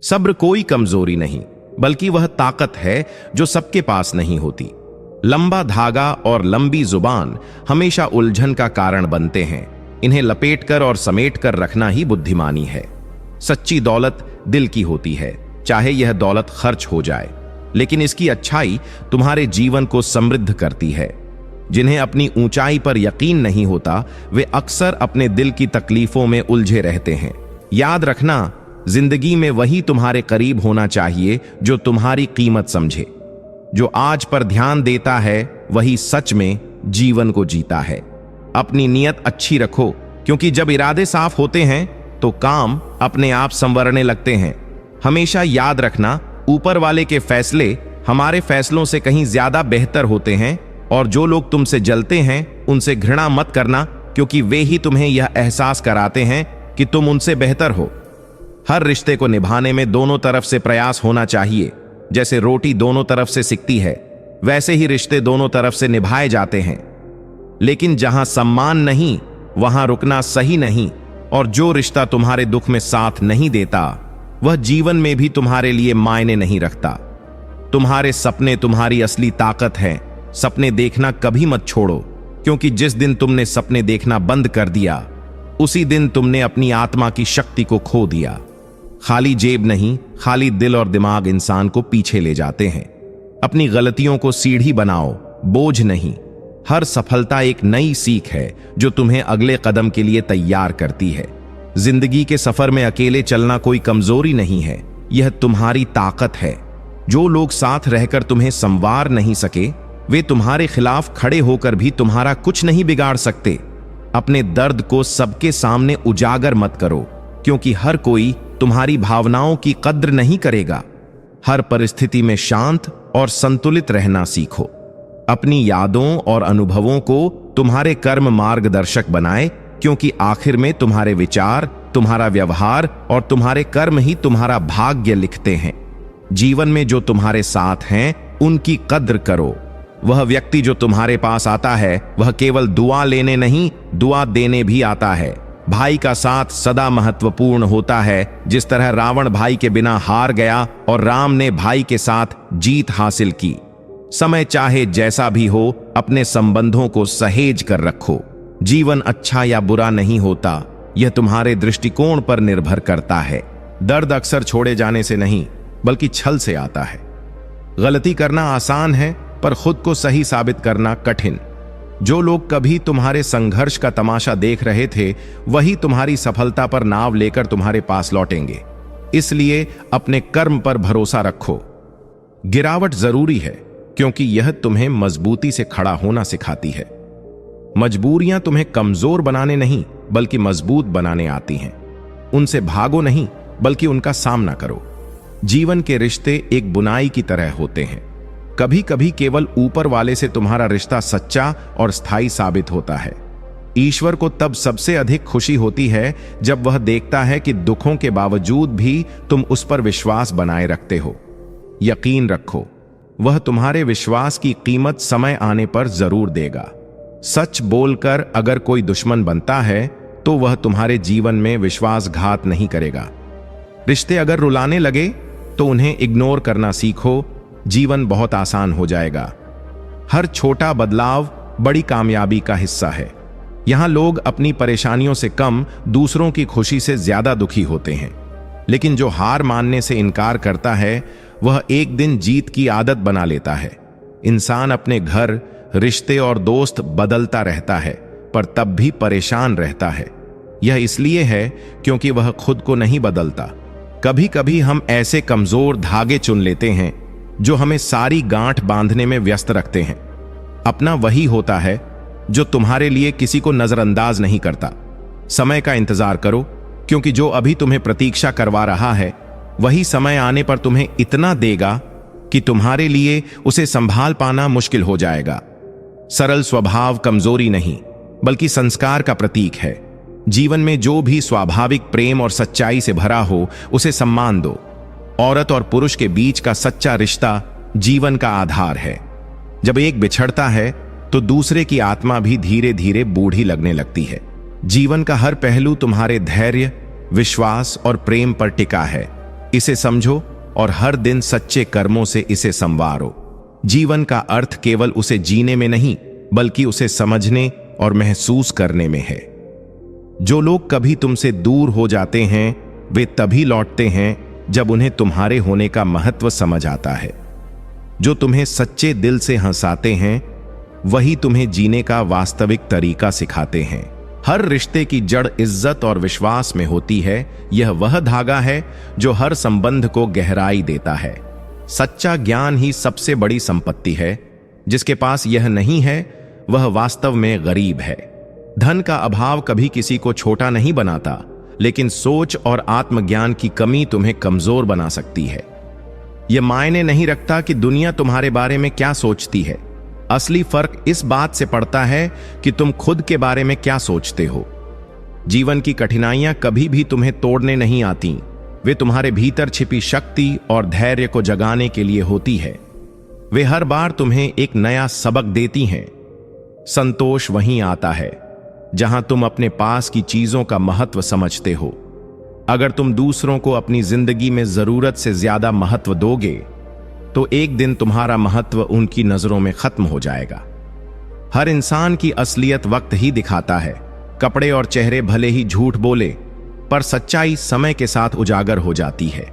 सब्र कोई कमजोरी नहीं, बल्कि वह ताकत है जो सबके पास नहीं होती। लंबा धागा और लंबी जुबान हमेशा उलझन का कारण बनते हैं। इन्हें लपेटकर और समेटकर रखना ही बुद्धिमानी है। सच्ची दौलत दिल की होती है, चाहे यह दौलत खर्च हो जाए, लेकिन इसकी अच्छाई तुम्हारे जीवन को समृद्ध करती है। जिन्हें अपनी ऊंचाई पर यकीन नहीं होता, वे अक्सर अपने दिल की तकलीफों में उलझे रहते हैं। याद रखना, जिंदगी में वही तुम्हारे करीब होना चाहिए जो तुम्हारी कीमत समझे। जो आज पर ध्यान देता है वही सच में जीवन को जीता है। अपनी नीयत अच्छी रखो, क्योंकि जब इरादे साफ होते हैं तो काम अपने आप संवरने लगते हैं। हमेशा याद रखना, ऊपर वाले के फैसले हमारे फैसलों से कहीं ज्यादा बेहतर होते हैं। और जो लोग तुमसे जलते हैं उनसे घृणा मत करना, क्योंकि वे ही तुम्हें यह एहसास कराते हैं कि तुम उनसे बेहतर हो। हर रिश्ते को निभाने में दोनों तरफ से प्रयास होना चाहिए। जैसे रोटी दोनों तरफ से सिकती है, वैसे ही रिश्ते दोनों तरफ से निभाए जाते हैं। लेकिन जहां सम्मान नहीं, वहां रुकना सही नहीं। और जो रिश्ता तुम्हारे दुख में साथ नहीं देता, वह जीवन में भी तुम्हारे लिए मायने नहीं रखता। तुम्हारे सपने तुम्हारी असली ताकत हैं। सपने देखना कभी मत छोड़ो, क्योंकि जिस दिन तुमने सपने देखना बंद कर दिया, उसी दिन तुमने अपनी आत्मा की शक्ति को खो दिया। खाली जेब नहीं, खाली दिल और दिमाग इंसान को पीछे ले जाते हैं। अपनी गलतियों को सीढ़ी बनाओ, बोझ नहीं। हर सफलता एक नई सीख है जो तुम्हें अगले कदम के लिए तैयार करती है। जिंदगी के सफर में अकेले चलना कोई कमजोरी नहीं है, यह तुम्हारी ताकत है। जो लोग साथ रहकर तुम्हें संवार नहीं सके, वे तुम्हारे खिलाफ खड़े होकर भी तुम्हारा कुछ नहीं बिगाड़ सकते। अपने दर्द को सबके सामने उजागर मत करो, क्योंकि हर कोई तुम्हारी भावनाओं की कद्र नहीं करेगा। हर परिस्थिति में शांत और संतुलित रहना सीखो। अपनी यादों और अनुभवों को तुम्हारे कर्म मार्गदर्शक बनाए, क्योंकि आखिर में तुम्हारे विचार, तुम्हारा व्यवहार और तुम्हारे कर्म ही तुम्हारा भाग्य लिखते हैं। जीवन में जो तुम्हारे साथ हैं, उनकी कद्र करो। वह व्यक्ति जो तुम्हारे पास आता है, वह केवल दुआ लेने नहीं, दुआ देने भी आता है। भाई का साथ सदा महत्वपूर्ण होता है। जिस तरह रावण भाई के बिना हार गया और राम ने भाई के साथ जीत हासिल की। समय चाहे जैसा भी हो, अपने संबंधों को सहेज कर रखो। जीवन अच्छा या बुरा नहीं होता, यह तुम्हारे दृष्टिकोण पर निर्भर करता है। दर्द अक्सर छोड़े जाने से नहीं, बल्कि छल से आता है। गलती करना आसान है, पर खुद को सही साबित करना कठिन। जो लोग कभी तुम्हारे संघर्ष का तमाशा देख रहे थे, वही तुम्हारी सफलता पर नाव लेकर तुम्हारे पास लौटेंगे। इसलिए अपने कर्म पर भरोसा रखो। गिरावट जरूरी है, क्योंकि यह तुम्हें मजबूती से खड़ा होना सिखाती है। मजबूरियां तुम्हें कमजोर बनाने नहीं, बल्कि मजबूत बनाने आती हैं। उनसे भागो नहीं, बल्कि उनका सामना करो। जीवन के रिश्ते एक बुनाई की तरह होते हैं। कभी कभी केवल ऊपर वाले से तुम्हारा रिश्ता सच्चा और स्थायी साबित होता है। ईश्वर को तब सबसे अधिक खुशी होती है जब वह देखता है कि दुखों के बावजूद भी तुम उस पर विश्वास बनाए रखते हो। यकीन रखो, वह तुम्हारे विश्वास की कीमत समय आने पर जरूर देगा। सच बोलकर अगर कोई दुश्मन बनता है, तो वह तुम्हारे जीवन में विश्वासघात नहीं करेगा। रिश्ते अगर रुलाने लगे, तो उन्हें इग्नोर करना सीखो। जीवन बहुत आसान हो जाएगा। हर छोटा बदलाव बड़ी कामयाबी का हिस्सा है। यहां लोग अपनी परेशानियों से कम दूसरों की खुशी से ज्यादा दुखी होते हैं। लेकिन जो हार मानने से इनकार करता है, वह एक दिन जीत की आदत बना लेता है। इंसान अपने घर, रिश्ते और दोस्त बदलता रहता है, पर तब भी परेशान रहता है। यह इसलिए है क्योंकि वह खुद को नहीं बदलता। कभी कभी हम ऐसे कमजोर धागे चुन लेते हैं जो हमें सारी गांठ बांधने में व्यस्त रखते हैं। अपना वही होता है जो तुम्हारे लिए किसी को नजरअंदाज नहीं करता। समय का इंतजार करो, क्योंकि जो अभी तुम्हें प्रतीक्षा करवा रहा है, वही समय आने पर तुम्हें इतना देगा कि तुम्हारे लिए उसे संभाल पाना मुश्किल हो जाएगा। सरल स्वभाव कमजोरी नहीं, बल्कि संस्कार का प्रतीक है। जीवन में जो भी स्वाभाविक प्रेम और सच्चाई से भरा हो, उसे सम्मान दो। औरत और पुरुष के बीच का सच्चा रिश्ता जीवन का आधार है। जब एक बिछड़ता है, तो दूसरे की आत्मा भी धीरे धीरे बूढ़ी लगने लगती है। जीवन का हर पहलू तुम्हारे धैर्य, विश्वास और प्रेम पर टिका है। इसे समझो और हर दिन सच्चे कर्मों से इसे संवारो। जीवन का अर्थ केवल उसे जीने में नहीं, बल्कि उसे समझने और महसूस करने में है। जो लोग कभी तुमसे दूर हो जाते हैं, वे तभी लौटते हैं जब उन्हें तुम्हारे होने का महत्व समझ आता है। जो तुम्हें सच्चे दिल से हंसाते हैं, वही तुम्हें जीने का वास्तविक तरीका सिखाते हैं। हर रिश्ते की जड़ इज्जत और विश्वास में होती है। यह वह धागा है जो हर संबंध को गहराई देता है। सच्चा ज्ञान ही सबसे बड़ी संपत्ति है। जिसके पास यह नहीं है, वह वास्तव में गरीब है। धन का अभाव कभी किसी को छोटा नहीं बनाता, लेकिन सोच और आत्मज्ञान की कमी तुम्हें कमजोर बना सकती है। यह मायने नहीं रखता कि दुनिया तुम्हारे बारे में क्या सोचती है। असली फर्क इस बात से पड़ता है कि तुम खुद के बारे में क्या सोचते हो। जीवन की कठिनाइयां कभी भी तुम्हें तोड़ने नहीं आती, वे तुम्हारे भीतर छिपी शक्ति और धैर्य को जगाने के लिए होती है। वे हर बार तुम्हें एक नया सबक देती हैं। संतोष वहीं आता है जहां तुम अपने पास की चीजों का महत्व समझते हो। अगर तुम दूसरों को अपनी जिंदगी में जरूरत से ज्यादा महत्व दोगे, तो एक दिन तुम्हारा महत्व उनकी नजरों में खत्म हो जाएगा। हर इंसान की असलियत वक्त ही दिखाता है। कपड़े और चेहरे भले ही झूठ बोले, पर सच्चाई समय के साथ उजागर हो जाती है।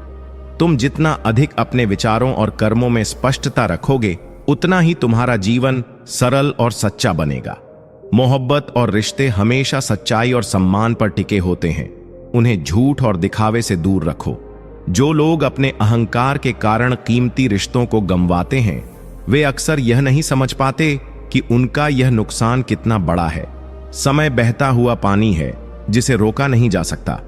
तुम जितना अधिक अपने विचारों और कर्मों में स्पष्टता रखोगे, उतना ही तुम्हारा जीवन सरल और सच्चा बनेगा। मोहब्बत और रिश्ते हमेशा सच्चाई और सम्मान पर टिके होते हैं। उन्हें झूठ और दिखावे से दूर रखो। जो लोग अपने अहंकार के कारण कीमती रिश्तों को गंवाते हैं, वे अक्सर यह नहीं समझ पाते कि उनका यह नुकसान कितना बड़ा है। समय बहता हुआ पानी है जिसे रोका नहीं जा सकता।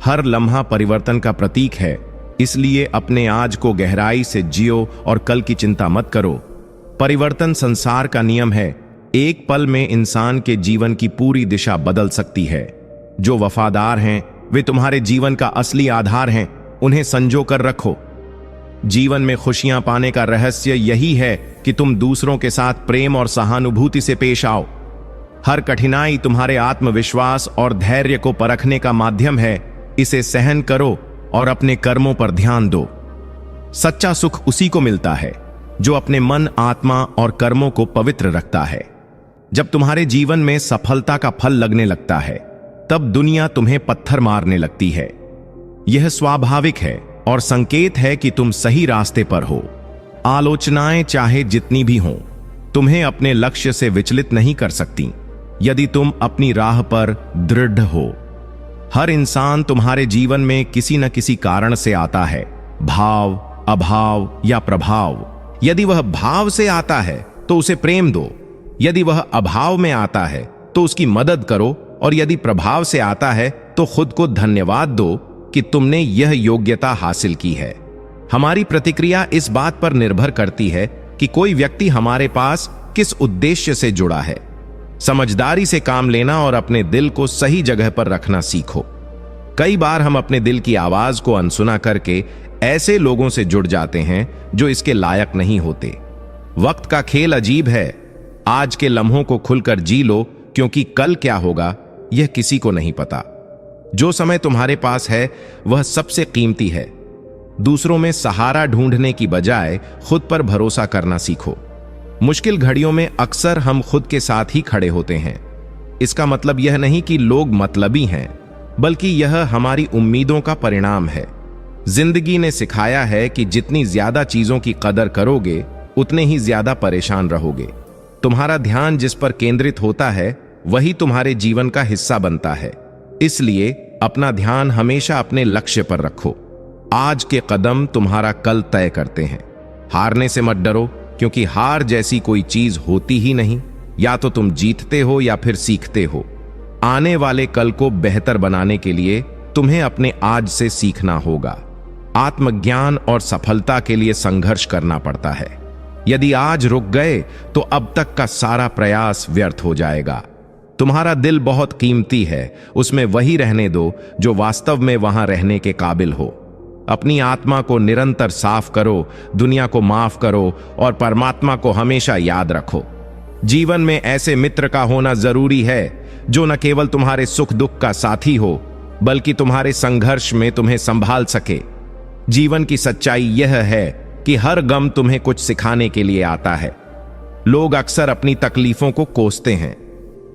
हर लम्हा परिवर्तन का प्रतीक है, इसलिए अपने आज को गहराई से जियो और कल की चिंता मत करो। परिवर्तन संसार का नियम है। एक पल में इंसान के जीवन की पूरी दिशा बदल सकती है। जो वफादार हैं, वे तुम्हारे जीवन का असली आधार हैं। उन्हें संजो कर रखो। जीवन में खुशियां पाने का रहस्य यही है कि तुम दूसरों के साथ प्रेम और सहानुभूति से पेश आओ। हर कठिनाई तुम्हारे आत्मविश्वास और धैर्य को परखने का माध्यम है। इसे सहन करो और अपने कर्मों पर ध्यान दो। सच्चा सुख उसी को मिलता है जो अपने मन, आत्मा और कर्मों को पवित्र रखता है। जब तुम्हारे जीवन में सफलता का फल लगने लगता है, तब दुनिया तुम्हें पत्थर मारने लगती है। यह स्वाभाविक है और संकेत है कि तुम सही रास्ते पर हो। आलोचनाएं चाहे जितनी भी हों, तुम्हें अपने लक्ष्य से विचलित नहीं कर सकती, यदि तुम अपनी राह पर दृढ़ हो। हर इंसान तुम्हारे जीवन में किसी न किसी कारण से आता है, भाव, अभाव या प्रभाव। यदि वह भाव से आता है तो उसे प्रेम दो, यदि वह अभाव में आता है तो उसकी मदद करो, और यदि प्रभाव से आता है तो खुद को धन्यवाद दो कि तुमने यह योग्यता हासिल की है। हमारी प्रतिक्रिया इस बात पर निर्भर करती है कि कोई व्यक्ति हमारे पास किस उद्देश्य से जुड़ा है। समझदारी से काम लेना और अपने दिल को सही जगह पर रखना सीखो। कई बार हम अपने दिल की आवाज को अनसुना करके ऐसे लोगों से जुड़ जाते हैं जो इसके लायक नहीं होते। वक्त का खेल अजीब है। आज के लम्हों को खुलकर जी लो, क्योंकि कल क्या होगा यह किसी को नहीं पता। जो समय तुम्हारे पास है वह सबसे कीमती है। दूसरों में सहारा ढूंढने की बजाय खुद पर भरोसा करना सीखो। मुश्किल घड़ियों में अक्सर हम खुद के साथ ही खड़े होते हैं। इसका मतलब यह नहीं कि लोग मतलबी हैं, बल्कि यह हमारी उम्मीदों का परिणाम है। जिंदगी ने सिखाया है कि जितनी ज्यादा चीजों की कदर करोगे, उतने ही ज्यादा परेशान रहोगे। तुम्हारा ध्यान जिस पर केंद्रित होता है, वही तुम्हारे जीवन का हिस्सा बनता है। इसलिए अपना ध्यान हमेशा अपने लक्ष्य पर रखो। आज के कदम तुम्हारा कल तय करते हैं। हारने से मत डरो, क्योंकि हार जैसी कोई चीज होती ही नहीं। या तो तुम जीतते हो या फिर सीखते हो। आने वाले कल को बेहतर बनाने के लिए तुम्हें अपने आज से सीखना होगा। आत्मज्ञान और सफलता के लिए संघर्ष करना पड़ता है। यदि आज रुक गए तो अब तक का सारा प्रयास व्यर्थ हो जाएगा। तुम्हारा दिल बहुत कीमती है, उसमें वही रहने दो जो वास्तव में वहां रहने के काबिल हो। अपनी आत्मा को निरंतर साफ करो, दुनिया को माफ करो और परमात्मा को हमेशा याद रखो। जीवन में ऐसे मित्र का होना जरूरी है जो न केवल तुम्हारे सुख दुख का साथी हो, बल्कि तुम्हारे संघर्ष में तुम्हें संभाल सके। जीवन की सच्चाई यह है कि हर गम तुम्हें कुछ सिखाने के लिए आता है। लोग अक्सर अपनी तकलीफों को कोसते हैं,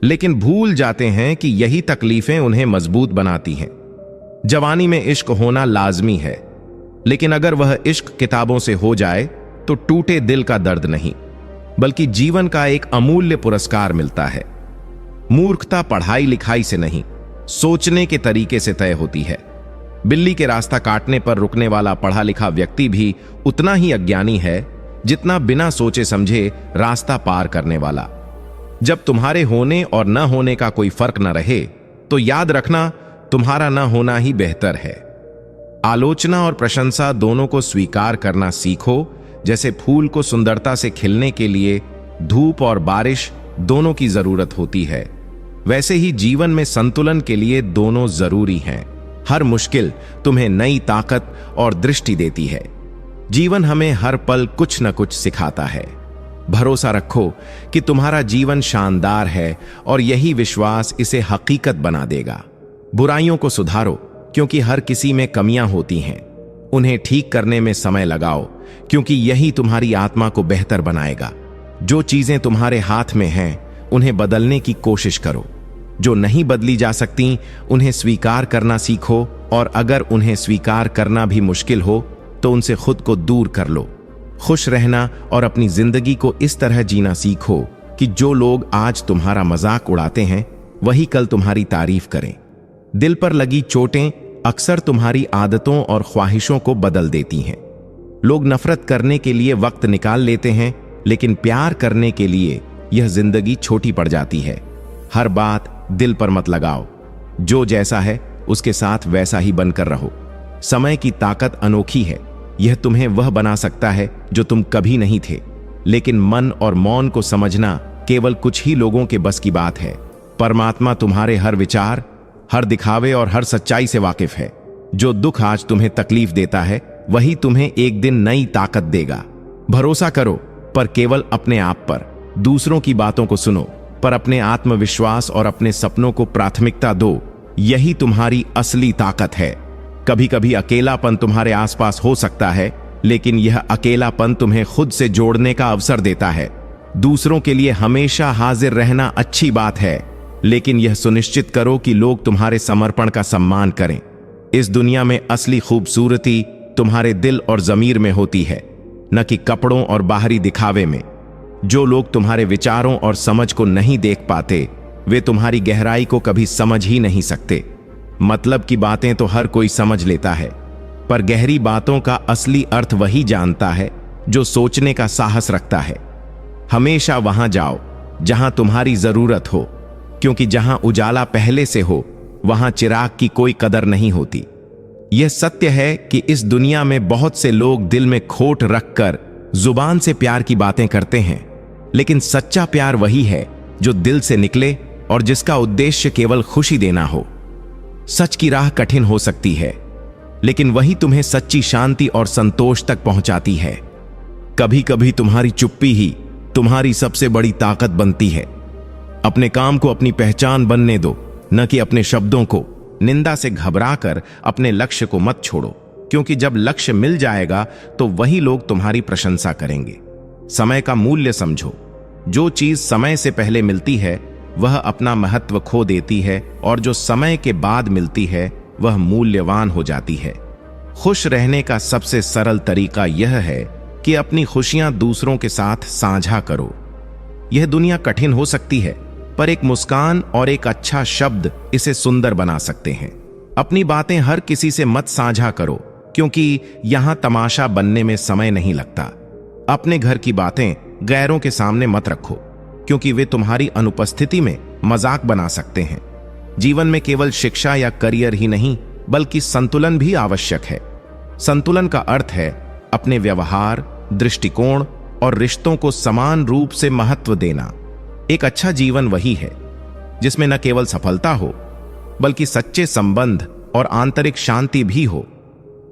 लेकिन भूल जाते हैं कि यही तकलीफें उन्हें मजबूत बनाती हैं। जवानी में इश्क होना लाजमी है, लेकिन अगर वह इश्क किताबों से हो जाए तो टूटे दिल का दर्द नहीं, बल्कि जीवन का एक अमूल्य पुरस्कार मिलता है। मूर्खता पढ़ाई लिखाई से नहीं, सोचने के तरीके से तय होती है। बिल्ली के रास्ता काटने पर रुकने वाला पढ़ा लिखा व्यक्ति भी उतना ही अज्ञानी है जितना बिना सोचे समझे रास्ता पार करने वाला। जब तुम्हारे होने और न होने का कोई फर्क न रहे तो याद रखना, तुम्हारा न होना ही बेहतर है। आलोचना और प्रशंसा दोनों को स्वीकार करना सीखो। जैसे फूल को सुंदरता से खिलने के लिए धूप और बारिश दोनों की जरूरत होती है, वैसे ही जीवन में संतुलन के लिए दोनों जरूरी हैं। हर मुश्किल तुम्हें नई ताकत और दृष्टि देती है। जीवन हमें हर पल कुछ न कुछ सिखाता है। भरोसा रखो कि तुम्हारा जीवन शानदार है और यही विश्वास इसे हकीकत बना देगा। बुराइयों को सुधारो, क्योंकि हर किसी में कमियां होती हैं। उन्हें ठीक करने में समय लगाओ, क्योंकि यही तुम्हारी आत्मा को बेहतर बनाएगा। जो चीजें तुम्हारे हाथ में हैं, उन्हें बदलने की कोशिश करो। जो नहीं बदली जा सकती, उन्हें स्वीकार करना सीखो, और अगर उन्हें स्वीकार करना भी मुश्किल हो तो उनसे खुद को दूर कर लो। खुश रहना और अपनी जिंदगी को इस तरह जीना सीखो कि जो लोग आज तुम्हारा मजाक उड़ाते हैं, वही कल तुम्हारी तारीफ करें। दिल पर लगी चोटें अक्सर तुम्हारी आदतों और ख्वाहिशों को बदल देती हैं। लोग नफरत करने के लिए वक्त निकाल लेते हैं, लेकिन प्यार करने के लिए यह जिंदगी छोटी पड़ जाती है। हर बात दिल पर मत लगाओ। जो जैसा है उसके साथ वैसा ही बनकर रहो। समय की ताकत अनोखी है। यह तुम्हें वह बना सकता है जो तुम कभी नहीं थे, लेकिन मन और मौन को समझना केवल कुछ ही लोगों के बस की बात है। परमात्मा तुम्हारे हर विचार, हर दिखावे और हर सच्चाई से वाकिफ है। जो दुख आज तुम्हें तकलीफ देता है, वही तुम्हें एक दिन नई ताकत देगा। भरोसा करो, पर केवल अपने आप पर। दूसरों की बातों को सुनो, पर अपने आत्मविश्वास और अपने सपनों को प्राथमिकता दो। यही तुम्हारी असली ताकत है। कभी कभी अकेलापन तुम्हारे आसपास हो सकता है, लेकिन यह अकेलापन तुम्हें खुद से जोड़ने का अवसर देता है। दूसरों के लिए हमेशा हाजिर रहना अच्छी बात है, लेकिन यह सुनिश्चित करो कि लोग तुम्हारे समर्पण का सम्मान करें। इस दुनिया में असली खूबसूरती तुम्हारे दिल और जमीर में होती है, न कि कपड़ों और बाहरी दिखावे में। जो लोग तुम्हारे विचारों और समझ को नहीं देख पाते, वे तुम्हारी गहराई को कभी समझ ही नहीं सकते। मतलब की बातें तो हर कोई समझ लेता है, पर गहरी बातों का असली अर्थ वही जानता है जो सोचने का साहस रखता है। हमेशा वहां जाओ जहां तुम्हारी जरूरत हो, क्योंकि जहां उजाला पहले से हो, वहां चिराग की कोई कदर नहीं होती। यह सत्य है कि इस दुनिया में बहुत से लोग दिल में खोट रखकर जुबान से प्यार की बातें करते हैं, लेकिन सच्चा प्यार वही है जो दिल से निकले और जिसका उद्देश्य केवल खुशी देना हो। सच की राह कठिन हो सकती है, लेकिन वही तुम्हें सच्ची शांति और संतोष तक पहुंचाती है। कभी कभी तुम्हारी चुप्पी ही तुम्हारी सबसे बड़ी ताकत बनती है। अपने काम को अपनी पहचान बनने दो, न कि अपने शब्दों को। निंदा से घबराकर अपने लक्ष्य को मत छोड़ो, क्योंकि जब लक्ष्य मिल जाएगा तो वही लोग तुम्हारी प्रशंसा करेंगे। समय का मूल्य समझो। जो चीज समय से पहले मिलती है वह अपना महत्व खो देती है, और जो समय के बाद मिलती है वह मूल्यवान हो जाती है। खुश रहने का सबसे सरल तरीका यह है कि अपनी खुशियां दूसरों के साथ साझा करो। यह दुनिया कठिन हो सकती है, पर एक मुस्कान और एक अच्छा शब्द इसे सुंदर बना सकते हैं। अपनी बातें हर किसी से मत साझा करो, क्योंकि यहां तमाशा बनने में समय नहीं लगता। अपने घर की बातें गैरों के सामने मत रखो, क्योंकि वे तुम्हारी अनुपस्थिति में मजाक बना सकते हैं। जीवन में केवल शिक्षा या करियर ही नहीं, बल्कि संतुलन भी आवश्यक है। संतुलन का अर्थ है अपने व्यवहार, दृष्टिकोण और रिश्तों को समान रूप से महत्व देना। एक अच्छा जीवन वही है जिसमें न केवल सफलता हो, बल्कि सच्चे संबंध और आंतरिक शांति भी हो।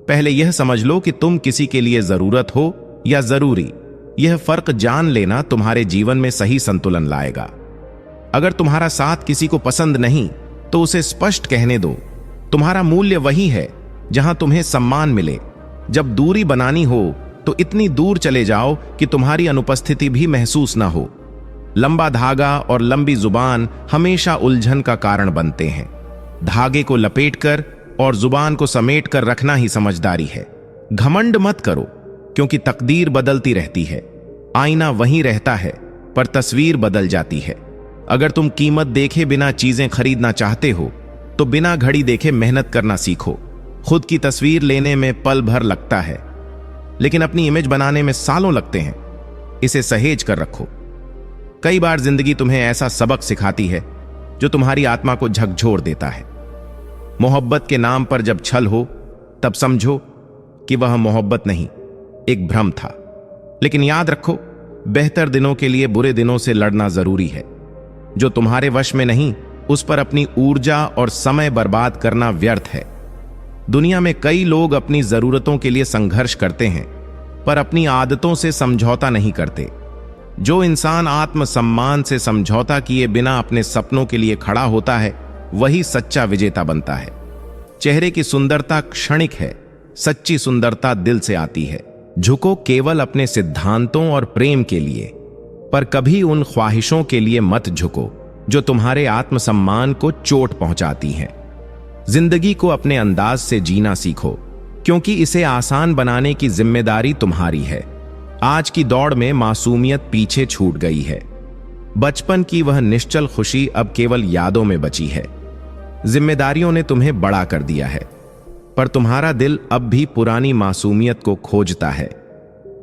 पहले यह समझ लो कि तुम किसी के लिए जरूरत हो या जरूरी। यह फर्क जान लेना तुम्हारे जीवन में सही संतुलन लाएगा। अगर तुम्हारा साथ किसी को पसंद नहीं, तो उसे स्पष्ट कहने दो। तुम्हारा मूल्य वही है जहां तुम्हें सम्मान मिले, जब दूरी बनानी हो तो इतनी दूर चले जाओ कि तुम्हारी अनुपस्थिति भी महसूस ना हो। लंबा धागा और लंबी जुबान हमेशा उलझन का कारण बनते हैं। धागे को लपेटकर और जुबान को समेट कर रखना ही समझदारी है। घमंड मत करो, क्योंकि तकदीर बदलती रहती है। आईना वहीं रहता है, पर तस्वीर बदल जाती है। अगर तुम कीमत देखे बिना चीजें खरीदना चाहते हो तो बिना घड़ी देखे मेहनत करना सीखो। खुद की तस्वीर लेने में पल भर लगता है, लेकिन अपनी इमेज बनाने में सालों लगते हैं। इसे सहेज कर रखो। कई बार जिंदगी तुम्हें ऐसा सबक सिखाती है जो तुम्हारी आत्मा को झकझोर देता है। मोहब्बत के नाम पर जब छल हो, तब समझो कि वह मोहब्बत नहीं, एक भ्रम था। लेकिन याद रखो, बेहतर दिनों के लिए बुरे दिनों से लड़ना जरूरी है। जो तुम्हारे वश में नहीं, उस पर अपनी ऊर्जा और समय बर्बाद करना व्यर्थ है। दुनिया में कई लोग अपनी जरूरतों के लिए संघर्ष करते हैं, पर अपनी आदतों से समझौता नहीं करते। जो इंसान आत्मसम्मान से समझौता किए बिना अपने सपनों के लिए खड़ा होता है, वही सच्चा विजेता बनता है। चेहरे की सुंदरता क्षणिक है, सच्ची सुंदरता दिल से आती है। झुको केवल अपने सिद्धांतों और प्रेम के लिए, पर कभी उन ख्वाहिशों के लिए मत झुको जो तुम्हारे आत्मसम्मान को चोट पहुंचाती हैं। जिंदगी को अपने अंदाज से जीना सीखो, क्योंकि इसे आसान बनाने की जिम्मेदारी तुम्हारी है। आज की दौड़ में मासूमियत पीछे छूट गई है। बचपन की वह निश्चल खुशी अब केवल यादों में बची है। जिम्मेदारियों ने तुम्हें बड़ा कर दिया है, पर तुम्हारा दिल अब भी पुरानी मासूमियत को खोजता है।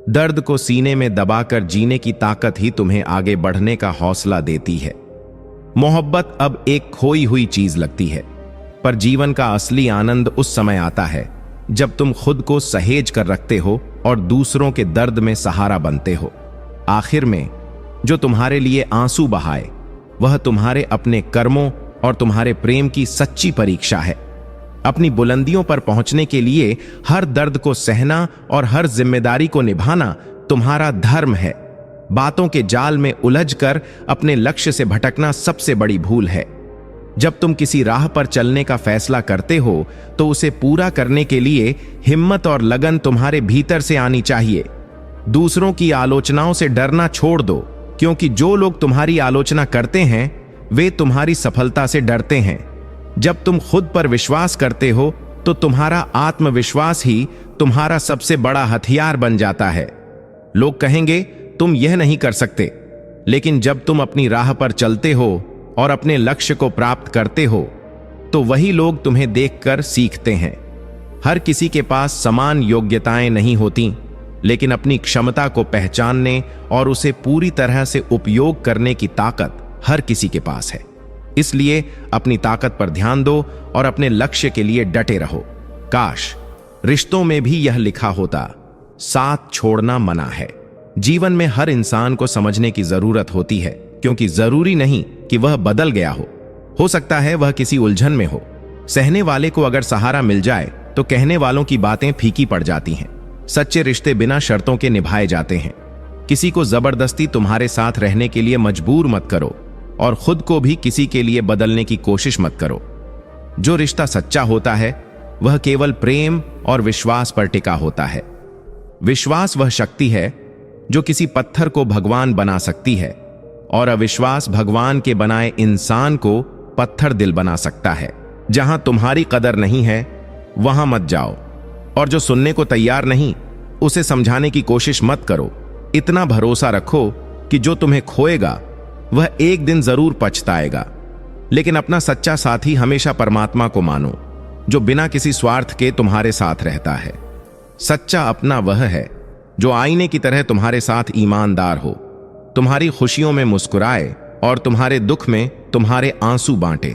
दर्द को सीने में दबाकर जीने की ताकत ही तुम्हें आगे बढ़ने का हौसला देती है। मोहब्बत अब एक खोई हुई चीज लगती है, पर जीवन का असली आनंद उस समय आता है जब तुम खुद को सहेज कर रखते हो और दूसरों के दर्द में सहारा बनते हो। आखिर में जो तुम्हारे लिए आंसू बहाए, वह तुम्हारे अपने कर्मों और तुम्हारे प्रेम की सच्ची परीक्षा है। अपनी बुलंदियों पर पहुंचने के लिए हर दर्द को सहना और हर जिम्मेदारी को निभाना तुम्हारा धर्म है। बातों के जाल में उलझकर अपने लक्ष्य से भटकना सबसे बड़ी भूल है। जब तुम किसी राह पर चलने का फैसला करते हो, तो उसे पूरा करने के लिए हिम्मत और लगन तुम्हारे भीतर से आनी चाहिए। दूसरों की आलोचनाओं से डरना छोड़ दो, क्योंकि जो लोग तुम्हारी आलोचना करते हैं, वे तुम्हारी सफलता से डरते हैं। जब तुम खुद पर विश्वास करते हो, तो तुम्हारा आत्मविश्वास ही तुम्हारा सबसे बड़ा हथियार बन जाता है। लोग कहेंगे तुम यह नहीं कर सकते, लेकिन जब तुम अपनी राह पर चलते हो और अपने लक्ष्य को प्राप्त करते हो, तो वही लोग तुम्हें देखकर सीखते हैं। हर किसी के पास समान योग्यताएं नहीं होती, लेकिन अपनी क्षमता को पहचानने और उसे पूरी तरह से उपयोग करने की ताकत हर किसी के पास है। इसलिए अपनी ताकत पर ध्यान दो और अपने लक्ष्य के लिए डटे रहो। काश रिश्तों में भी यह लिखा होता, साथ छोड़ना मना है। जीवन में हर इंसान को समझने की जरूरत होती है, क्योंकि जरूरी नहीं कि वह बदल गया हो सकता है वह किसी उलझन में हो। सहने वाले को अगर सहारा मिल जाए तो कहने वालों की बातें फीकी पड़ जाती हैं। सच्चे रिश्ते बिना शर्तों के निभाए जाते हैं। किसी को जबरदस्ती तुम्हारे साथ रहने के लिए मजबूर मत करो और खुद को भी किसी के लिए बदलने की कोशिश मत करो। जो रिश्ता सच्चा होता है वह केवल प्रेम और विश्वास पर टिका होता है। विश्वास वह शक्ति है जो किसी पत्थर को भगवान बना सकती है, और अविश्वास भगवान के बनाए इंसान को पत्थर दिल बना सकता है। जहां तुम्हारी कदर नहीं है, वहां मत जाओ, और जो सुनने को तैयार नहीं, उसे समझाने की कोशिश मत करो। इतना भरोसा रखो कि जो तुम्हें खोएगा वह एक दिन जरूर पछताएगा। लेकिन अपना सच्चा साथी हमेशा परमात्मा को मानो, जो बिना किसी स्वार्थ के तुम्हारे साथ रहता है। सच्चा अपना वह है जो आईने की तरह तुम्हारे साथ ईमानदार हो, तुम्हारी खुशियों में मुस्कुराए और तुम्हारे दुख में तुम्हारे आंसू बांटे।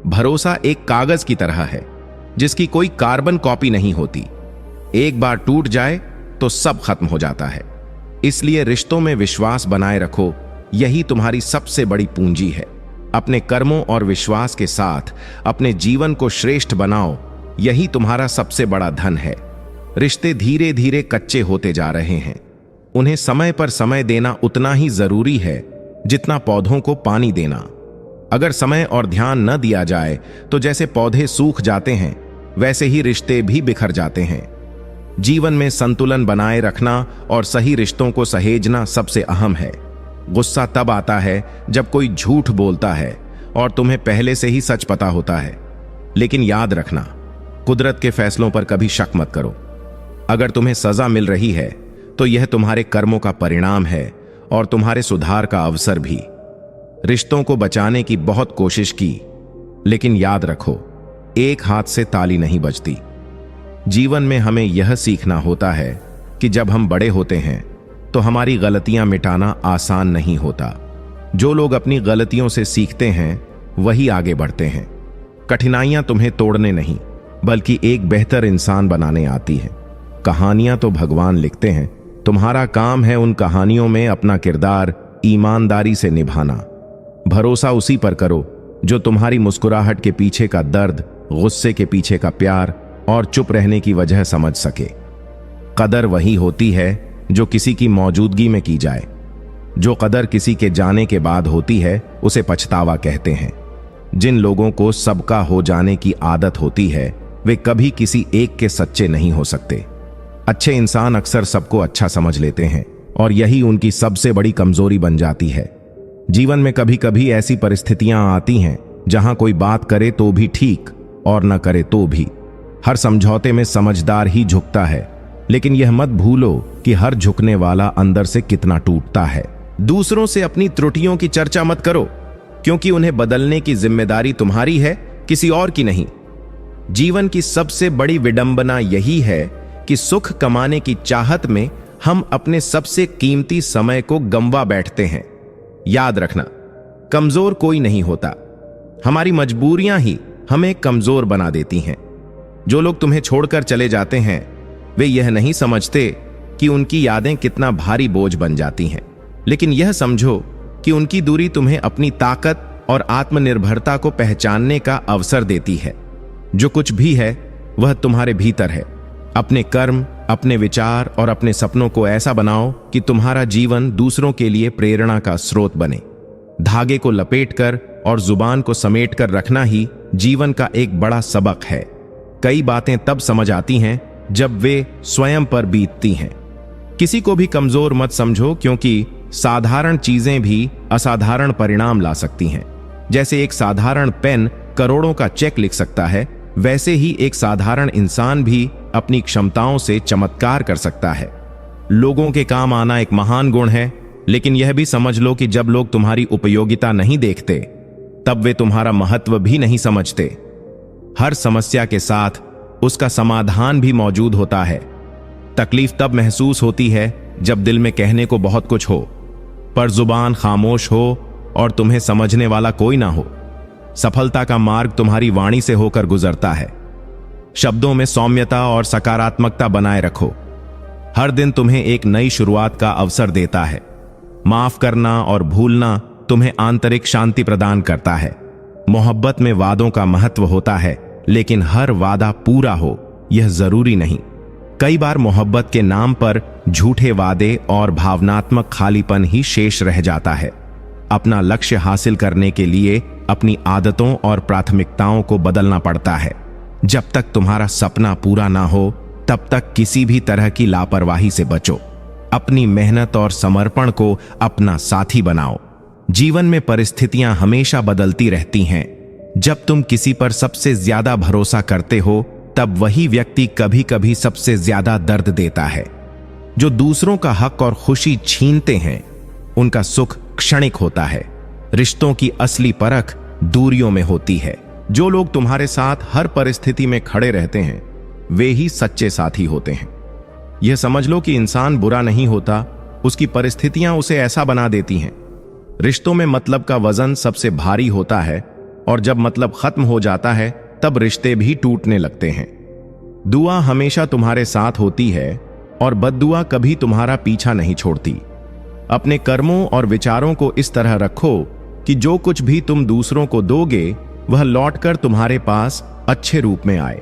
भरोसा एक कागज की तरह है जिसकी कोई कार्बन कॉपी नहीं होती। एक बार टूट जाए तो सब खत्म हो जाता है। इसलिए रिश्तों में विश्वास बनाए रखो, यही तुम्हारी सबसे बड़ी पूंजी है। अपने कर्मों और विश्वास के साथ अपने जीवन को श्रेष्ठ बनाओ, यही तुम्हारा सबसे बड़ा धन है। रिश्ते धीरे धीरे कच्चे होते जा रहे हैं। उन्हें समय पर समय देना उतना ही जरूरी है जितना पौधों को पानी देना। अगर समय और ध्यान न दिया जाए तो जैसे पौधे सूख जाते हैं, वैसे ही रिश्ते भी बिखर जाते हैं। जीवन में संतुलन बनाए रखना और सही रिश्तों को सहेजना सबसे अहम है। गुस्सा तब आता है जब कोई झूठ बोलता है और तुम्हें पहले से ही सच पता होता है। लेकिन याद रखना, कुदरत के फैसलों पर कभी शक मत करो। अगर तुम्हें सजा मिल रही है तो यह तुम्हारे कर्मों का परिणाम है और तुम्हारे सुधार का अवसर भी। रिश्तों को बचाने की बहुत कोशिश की, लेकिन याद रखो, एक हाथ से ताली नहीं बजती। जीवन में हमें यह सीखना होता है कि जब हम बड़े होते हैं तो हमारी गलतियां मिटाना आसान नहीं होता। जो लोग अपनी गलतियों से सीखते हैं वही आगे बढ़ते हैं। कठिनाइयां तुम्हें तोड़ने नहीं बल्कि एक बेहतर इंसान बनाने आती हैं। कहानियां तो भगवान लिखते हैं, तुम्हारा काम है उन कहानियों में अपना किरदार ईमानदारी से निभाना। भरोसा उसी पर करो जो तुम्हारी मुस्कुराहट के पीछे का दर्द, गुस्से के पीछे का प्यार और चुप रहने की वजह समझ सके। कदर वही होती है जो किसी की मौजूदगी में की जाए। जो कदर किसी के जाने के बाद होती है उसे पछतावा कहते हैं। जिन लोगों को सबका हो जाने की आदत होती है वे कभी किसी एक के सच्चे नहीं हो सकते। अच्छे इंसान अक्सर सबको अच्छा समझ लेते हैं और यही उनकी सबसे बड़ी कमजोरी बन जाती है। जीवन में कभी कभी ऐसी परिस्थितियां आती हैं जहां कोई बात करे तो भी ठीक और न करे तो भी। हर समझौते में समझदार ही झुकता है, लेकिन यह मत भूलो कि हर झुकने वाला अंदर से कितना टूटता है। दूसरों से अपनी त्रुटियों की चर्चा मत करो, क्योंकि उन्हें बदलने की जिम्मेदारी तुम्हारी है, किसी और की नहीं। जीवन की सबसे बड़ी विडंबना यही है कि सुख कमाने की चाहत में हम अपने सबसे कीमती समय को गंवा बैठते हैं। याद रखना, कमजोर कोई नहीं होता, हमारी मजबूरियां ही हमें कमजोर बना देती हैं। जो लोग तुम्हें छोड़कर चले जाते हैं वे यह नहीं समझते कि उनकी यादें कितना भारी बोझ बन जाती हैं, लेकिन यह समझो कि उनकी दूरी तुम्हें अपनी ताकत और आत्मनिर्भरता को पहचानने का अवसर देती है। जो कुछ भी है वह तुम्हारे भीतर है। अपने कर्म, अपने विचार और अपने सपनों को ऐसा बनाओ कि तुम्हारा जीवन दूसरों के लिए प्रेरणा का स्रोत बने। धागे को लपेटकर और जुबान को समेटकर रखना ही जीवन का एक बड़ा सबक है। कई बातें तब समझ आती हैं जब वे स्वयं पर बीतती हैं। किसी को भी कमजोर मत समझो, क्योंकि साधारण चीजें भी असाधारण परिणाम ला सकती हैं। जैसे एक साधारण पेन करोड़ों का चेक लिख सकता है, वैसे ही एक साधारण इंसान भी अपनी क्षमताओं से चमत्कार कर सकता है। लोगों के काम आना एक महान गुण है, लेकिन यह भी समझ लो कि जब लोग तुम्हारी उपयोगिता नहीं देखते तब वे तुम्हारा महत्व भी नहीं समझते। हर समस्या के साथ उसका समाधान भी मौजूद होता है। तकलीफ तब महसूस होती है जब दिल में कहने को बहुत कुछ हो, पर जुबान खामोश हो और तुम्हें समझने वाला कोई ना हो। सफलता का मार्ग तुम्हारी वाणी से होकर गुजरता है। शब्दों में सौम्यता और सकारात्मकता बनाए रखो। हर दिन तुम्हें एक नई शुरुआत का अवसर देता है। माफ करना और भूलना तुम्हें आंतरिक शांति प्रदान करता है। मोहब्बत में वादों का महत्व होता है, लेकिन हर वादा पूरा हो यह जरूरी नहीं। कई बार मोहब्बत के नाम पर झूठे वादे और भावनात्मक खालीपन ही शेष रह जाता है। अपना लक्ष्य हासिल करने के लिए अपनी आदतों और प्राथमिकताओं को बदलना पड़ता है। जब तक तुम्हारा सपना पूरा ना हो तब तक किसी भी तरह की लापरवाही से बचो। अपनी मेहनत और समर्पण को अपना साथी बनाओ। जीवन में परिस्थितियां हमेशा बदलती रहती हैं। जब तुम किसी पर सबसे ज्यादा भरोसा करते हो तब वही व्यक्ति कभी कभी सबसे ज्यादा दर्द देता है। जो दूसरों का हक और खुशी छीनते हैं उनका सुख क्षणिक होता है। रिश्तों की असली परख दूरियों में होती है। जो लोग तुम्हारे साथ हर परिस्थिति में खड़े रहते हैं वे ही सच्चे साथी होते हैं। यह समझ लो कि इंसान बुरा नहीं होता, उसकी परिस्थितियां उसे ऐसा बना देती हैं। रिश्तों में मतलब का वजन सबसे भारी होता है और जब मतलब खत्म हो जाता है तब रिश्ते भी टूटने लगते हैं। दुआ हमेशा तुम्हारे साथ होती है और बद्दुआ कभी तुम्हारा पीछा नहीं छोड़ती। अपने कर्मों और विचारों को इस तरह रखो कि जो कुछ भी तुम दूसरों को दोगे वह लौटकर तुम्हारे पास अच्छे रूप में आए।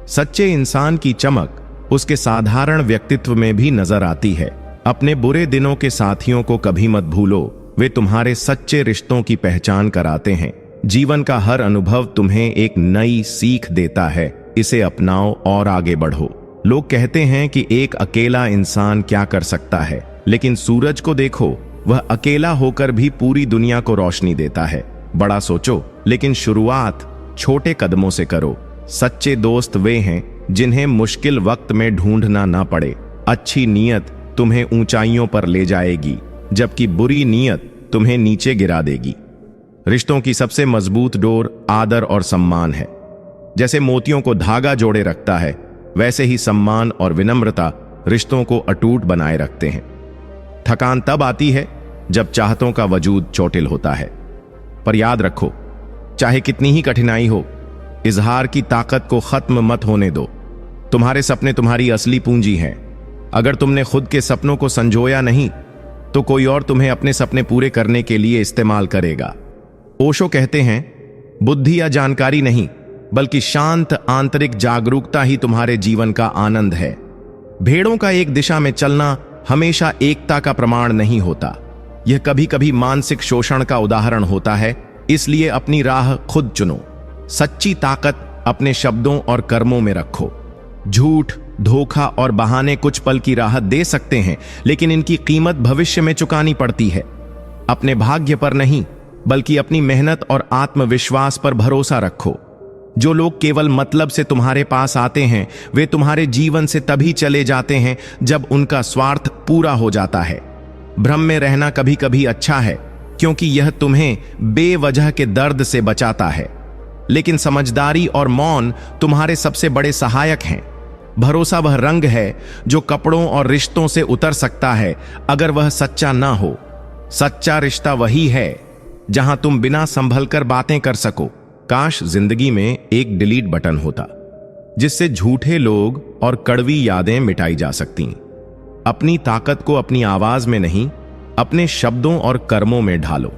सच्चे इंसान की चमक उसके साधारण व्यक्तित्व में भी नजर आती है। अपने बुरे दिनों के साथियों को कभी मत भूलो, वे तुम्हारे सच्चे रिश्तों की पहचान कराते हैं। जीवन का हर अनुभव तुम्हें एक नई सीख देता है, इसे अपनाओ और आगे बढ़ो। लोग कहते हैं कि एक अकेला इंसान क्या कर सकता है, लेकिन सूरज को देखो, वह अकेला होकर भी पूरी दुनिया को रोशनी देता है। बड़ा सोचो, लेकिन शुरुआत छोटे कदमों से करो। सच्चे दोस्त वे हैं जिन्हें मुश्किल वक्त में ढूंढना ना पड़े। अच्छी नीयत तुम्हें ऊंचाइयों पर ले जाएगी, जबकि बुरी नीयत तुम्हें नीचे गिरा देगी। रिश्तों की सबसे मजबूत डोर आदर और सम्मान है। जैसे मोतियों को धागा जोड़े रखता है, वैसे ही सम्मान और विनम्रता रिश्तों को अटूट बनाए रखते हैं। थकान तब आती है जब चाहतों का वजूद चोटिल होता है, पर याद रखो, चाहे कितनी ही कठिनाई हो, इजहार की ताकत को खत्म मत होने दो। तुम्हारे सपने तुम्हारी असली पूंजी हैं। अगर तुमने खुद के सपनों को संजोया नहीं, तो कोई और तुम्हें अपने सपने पूरे करने के लिए इस्तेमाल करेगा। ओशो कहते हैं, बुद्धि या जानकारी नहीं, बल्कि शांत आंतरिक जागरूकता ही तुम्हारे जीवन का आनंद है। भेड़ों का एक दिशा में चलना हमेशा एकता का प्रमाण नहीं होता। यह कभी कभी मानसिक शोषण का उदाहरण होता है। इसलिए अपनी राह खुद चुनो। सच्ची ताकत अपने शब्दों और कर्मों में रखो। झूठ, धोखा और बहाने कुछ पल की राहत दे सकते हैं, लेकिन इनकी कीमत भविष्य में चुकानी पड़ती है। अपने भाग्य पर नहीं, बल्कि अपनी मेहनत और आत्मविश्वास पर भरोसा रखो। जो लोग केवल मतलब से तुम्हारे पास आते हैं, वे तुम्हारे जीवन से तभी चले जाते हैं जब उनका स्वार्थ पूरा हो जाता है। भ्रम में रहना कभी कभी अच्छा है, क्योंकि यह तुम्हें बेवजह के दर्द से बचाता है, लेकिन समझदारी और मौन तुम्हारे सबसे बड़े सहायक हैं। भरोसा वह रंग है जो कपड़ों और रिश्तों से उतर सकता है अगर वह सच्चा ना हो। सच्चा रिश्ता वही है जहां तुम बिना संभल कर बातें कर सको। काश जिंदगी में एक डिलीट बटन होता, जिससे झूठे लोग और कड़वी यादें मिटाई जा सकती। अपनी ताकत को अपनी आवाज में नहीं, अपने शब्दों और कर्मों में ढालो।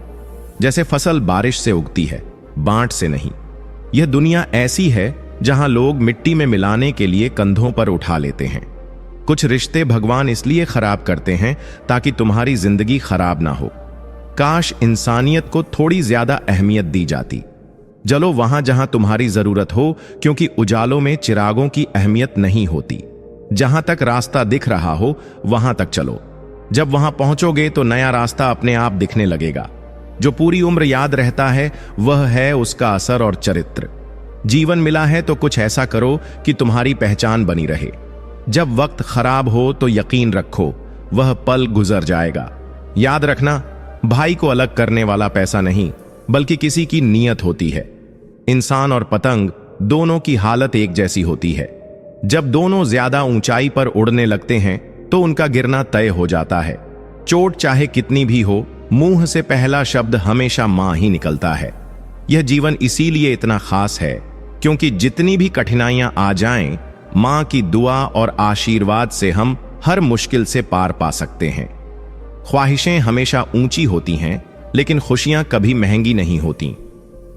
जैसे फसल बारिश से उगती है, बांट से नहीं। यह दुनिया ऐसी है जहां लोग मिट्टी में मिलाने के लिए कंधों पर उठा लेते हैं। कुछ रिश्ते भगवान इसलिए खराब करते हैं ताकि तुम्हारी जिंदगी खराब ना हो। काश इंसानियत को थोड़ी ज्यादा अहमियत दी जाती। जलो वहां जहां तुम्हारी जरूरत हो, क्योंकि उजालों में चिरागों की अहमियत नहीं होती। जहां तक रास्ता दिख रहा हो वहां तक चलो। जब वहां पहुंचोगे तो नया रास्ता अपने आप दिखने लगेगा। जो पूरी उम्र याद रहता है वह है उसका असर और चरित्र। जीवन मिला है तो कुछ ऐसा करो कि तुम्हारी पहचान बनी रहे। जब वक्त खराब हो तो यकीन रखो, वह पल गुजर जाएगा। याद रखना, भाई को अलग करने वाला पैसा नहीं, बल्कि किसी की नीयत होती है। इंसान और पतंग दोनों की हालत एक जैसी होती है। जब दोनों ज्यादा ऊंचाई पर उड़ने लगते हैं तो उनका गिरना तय हो जाता है। चोट चाहे कितनी भी हो, मुंह से पहला शब्द हमेशा मां ही निकलता है। यह जीवन इसीलिए इतना खास है क्योंकि जितनी भी कठिनाइयां आ जाएं, मां की दुआ और आशीर्वाद से हम हर मुश्किल से पार पा सकते हैं। ख्वाहिशें हमेशा ऊंची होती हैं, लेकिन खुशियां कभी महंगी नहीं होती।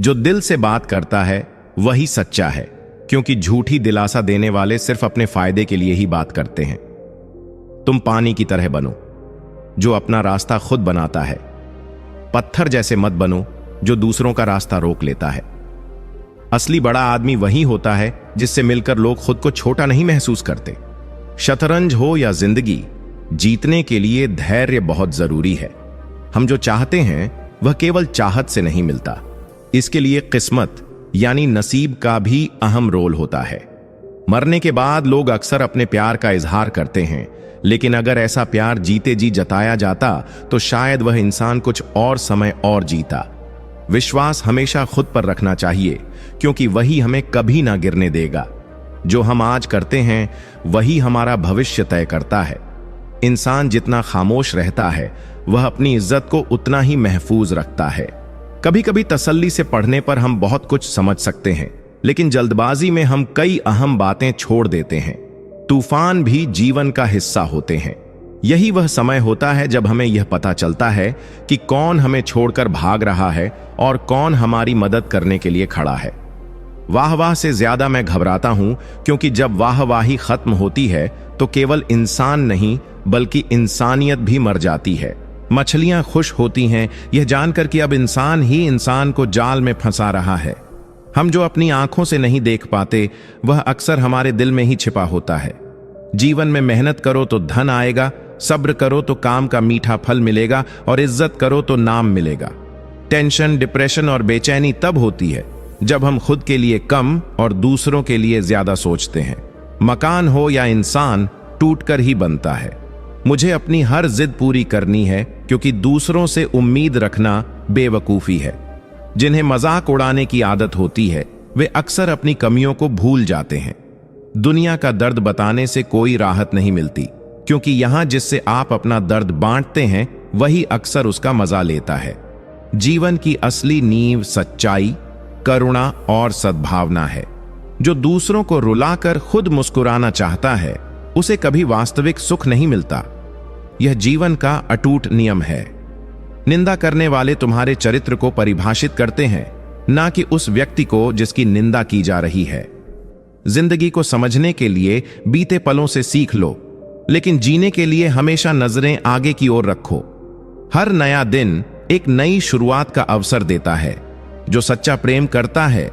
जो दिल से बात करता है वही सच्चा है, क्योंकि झूठी दिलासा देने वाले सिर्फ अपने फायदे के लिए ही बात करते हैं। तुम पानी की तरह बनो जो अपना रास्ता खुद बनाता है। पत्थर जैसे मत बनो जो दूसरों का रास्ता रोक लेता है। असली बड़ा आदमी वही होता है जिससे मिलकर लोग खुद को छोटा नहीं महसूस करते। शतरंज हो या जिंदगी, जीतने के लिए धैर्य बहुत जरूरी है। हम जो चाहते हैं वह केवल चाहत से नहीं मिलता, इसके लिए किस्मत यानी नसीब का भी अहम रोल होता है। मरने के बाद लोग अक्सर अपने प्यार का इजहार करते हैं, लेकिन अगर ऐसा प्यार जीते जी जताया जाता तो शायद वह इंसान कुछ और समय और जीता। विश्वास हमेशा खुद पर रखना चाहिए, क्योंकि वही हमें कभी ना गिरने देगा। जो हम आज करते हैं वही हमारा भविष्य तय करता है। इंसान जितना खामोश रहता है वह अपनी इज्जत को उतना ही महफूज रखता है। कभी कभी तसल्ली से पढ़ने पर हम बहुत कुछ समझ सकते हैं, लेकिन जल्दबाजी में हम कई अहम बातें छोड़ देते हैं। तूफान भी जीवन का हिस्सा होते हैं। यही वह समय होता है जब हमें यह पता चलता है कि कौन हमें छोड़कर भाग रहा है और कौन हमारी मदद करने के लिए खड़ा है। वाह वाह से ज्यादा मैं घबराता हूं, क्योंकि जब वाहवाही खत्म होती है तो केवल इंसान नहीं बल्कि इंसानियत भी मर जाती है। मछलियां खुश होती हैं यह जानकर कि अब इंसान ही इंसान को जाल में फंसा रहा है। हम जो अपनी आंखों से नहीं देख पाते वह अक्सर हमारे दिल में ही छिपा होता है। जीवन में मेहनत करो तो धन आएगा, सब्र करो तो काम का मीठा फल मिलेगा और इज्जत करो तो नाम मिलेगा। टेंशन, डिप्रेशन और बेचैनी तब होती है जब हम खुद के लिए कम और दूसरों के लिए ज्यादा सोचते हैं। मकान हो या इंसान, टूटकर ही बनता है। मुझे अपनी हर जिद पूरी करनी है क्योंकि दूसरों से उम्मीद रखना बेवकूफी है। जिन्हें मजाक उड़ाने की आदत होती है वे अक्सर अपनी कमियों को भूल जाते हैं। दुनिया का दर्द बताने से कोई राहत नहीं मिलती, क्योंकि यहां जिससे आप अपना दर्द बांटते हैं वही अक्सर उसका मजा लेता है। जीवन की असली नींव सच्चाई, करुणा और सद्भावना है। जो दूसरों को रुलाकर खुद मुस्कुराना चाहता है उसे कभी वास्तविक सुख नहीं मिलता। यह जीवन का अटूट नियम है। निंदा करने वाले तुम्हारे चरित्र को परिभाषित करते हैं, ना कि उस व्यक्ति को जिसकी निंदा की जा रही है। जिंदगी को समझने के लिए बीते पलों से सीख लो, लेकिन जीने के लिए हमेशा नजरें आगे की ओर रखो। हर नया दिन एक नई शुरुआत का अवसर देता है। जो सच्चा प्रेम करता है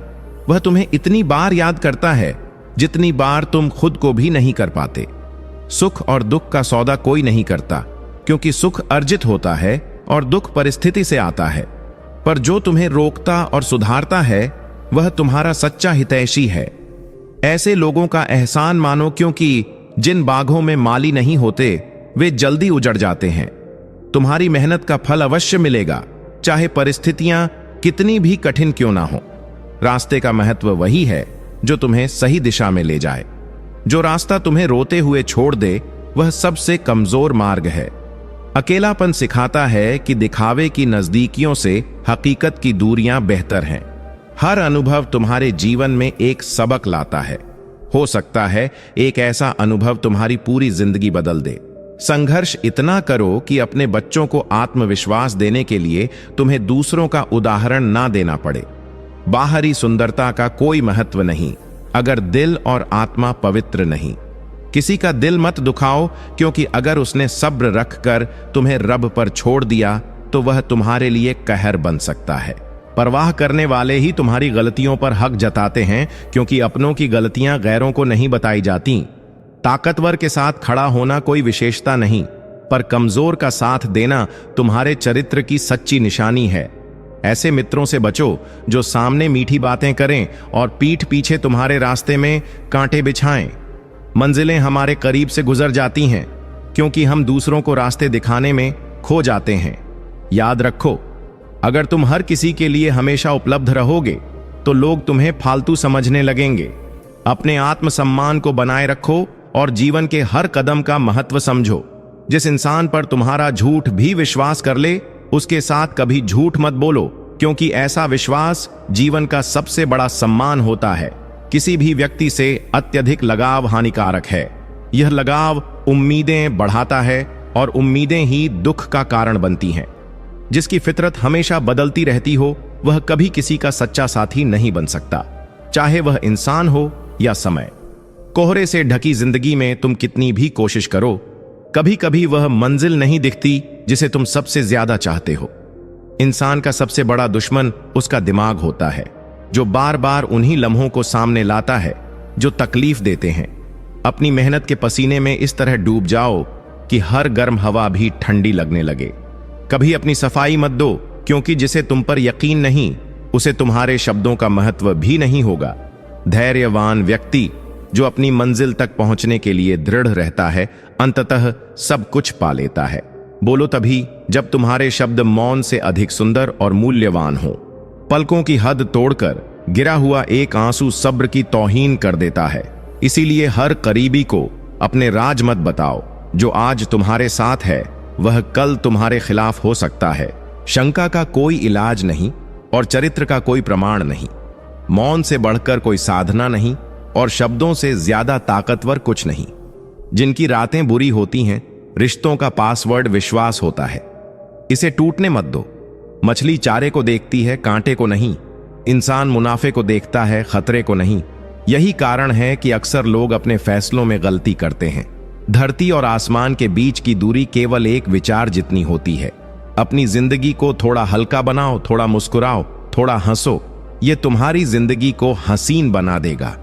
वह तुम्हें इतनी बार याद करता है जितनी बार तुम खुद को भी नहीं कर पाते। सुख और दुख का सौदा कोई नहीं करता, क्योंकि सुख अर्जित होता है और दुख परिस्थिति से आता है। पर जो तुम्हें रोकता और सुधारता है वह तुम्हारा सच्चा हितैषी है। ऐसे लोगों का एहसान मानो, क्योंकि जिन बागों में माली नहीं होते वे जल्दी उजड़ जाते हैं। तुम्हारी मेहनत का फल अवश्य मिलेगा, चाहे परिस्थितियां कितनी भी कठिन क्यों ना हो। रास्ते का महत्व वही है जो तुम्हें सही दिशा में ले जाए। जो रास्ता तुम्हें रोते हुए छोड़ दे वह सबसे कमजोर मार्ग है। अकेलापन सिखाता है कि दिखावे की नजदीकियों से हकीकत की दूरियां बेहतर हैं। हर अनुभव तुम्हारे जीवन में एक सबक लाता है। हो सकता है एक ऐसा अनुभव तुम्हारी पूरी जिंदगी बदल दे। संघर्ष इतना करो कि अपने बच्चों को आत्मविश्वास देने के लिए तुम्हें दूसरों का उदाहरण ना देना पड़े। बाहरी सुंदरता का कोई महत्व नहीं अगर दिल और आत्मा पवित्र नहीं। किसी का दिल मत दुखाओ, क्योंकि अगर उसने सब्र रखकर तुम्हें रब पर छोड़ दिया तो वह तुम्हारे लिए कहर बन सकता है। परवाह करने वाले ही तुम्हारी गलतियों पर हक जताते हैं, क्योंकि अपनों की गलतियां गैरों को नहीं बताई जाती। ताकतवर के साथ खड़ा होना कोई विशेषता नहीं, पर कमजोर का साथ देना तुम्हारे चरित्र की सच्ची निशानी है। ऐसे मित्रों से बचो जो सामने मीठी बातें करें और पीठ पीछे तुम्हारे रास्ते में कांटे बिछाएं। मंजिलें हमारे करीब से गुजर जाती हैं, क्योंकि हम दूसरों को रास्ते दिखाने में खो जाते हैं। याद रखो, अगर तुम हर किसी के लिए हमेशा उपलब्ध रहोगे तो लोग तुम्हें फालतू समझने लगेंगे। अपने आत्मसम्मान को बनाए रखो और जीवन के हर कदम का महत्व समझो। जिस इंसान पर तुम्हारा झूठ भी विश्वास कर ले उसके साथ कभी झूठ मत बोलो, क्योंकि ऐसा विश्वास जीवन का सबसे बड़ा सम्मान होता है। किसी भी व्यक्ति से अत्यधिक लगाव हानिकारक है। यह लगाव उम्मीदें बढ़ाता है और उम्मीदें ही दुख का कारण बनती हैं। जिसकी फितरत हमेशा बदलती रहती हो वह कभी किसी का सच्चा साथी नहीं बन सकता, चाहे वह इंसान हो या समय। कोहरे से ढकी जिंदगी में तुम कितनी भी कोशिश करो, कभी कभी वह मंजिल नहीं दिखती जिसे तुम सबसे ज्यादा चाहते हो। इंसान का सबसे बड़ा दुश्मन उसका दिमाग होता है, जो बार बार उन्हीं लम्हों को सामने लाता है जो तकलीफ देते हैं। अपनी मेहनत के पसीने में इस तरह डूब जाओ कि हर गर्म हवा भी ठंडी लगने लगे। कभी अपनी सफाई मत दो, क्योंकि जिसे तुम पर यकीन नहीं उसे तुम्हारे शब्दों का महत्व भी नहीं होगा। धैर्यवान व्यक्ति जो अपनी मंजिल तक पहुंचने के लिए दृढ़ रहता है अंततः सब कुछ पा लेता है। बोलो तभी जब तुम्हारे शब्द मौन से अधिक सुंदर और मूल्यवान हो। पलकों की हद तोड़कर गिरा हुआ एक आंसू सब्र की तौहीन कर देता है। इसीलिए हर करीबी को अपने राज मत बताओ। जो आज तुम्हारे साथ है वह कल तुम्हारे खिलाफ हो सकता है। शंका का कोई इलाज नहीं और चरित्र का कोई प्रमाण नहीं। मौन से बढ़कर कोई साधना नहीं और शब्दों से ज्यादा ताकतवर कुछ नहीं। जिनकी रातें बुरी होती हैं, रिश्तों का पासवर्ड विश्वास होता है। इसे टूटने मत दो। मछली चारे को देखती है, कांटे को नहीं। इंसान मुनाफे को देखता है, खतरे को नहीं। यही कारण है कि अक्सर लोग अपने फैसलों में गलती करते हैं। धरती और आसमान के बीच की दूरी केवल एक विचार जितनी होती है। अपनी जिंदगी को थोड़ा हल्का बनाओ, थोड़ा मुस्कुराओ, थोड़ा हंसो। ये तुम्हारी जिंदगी को हसीन बना देगा।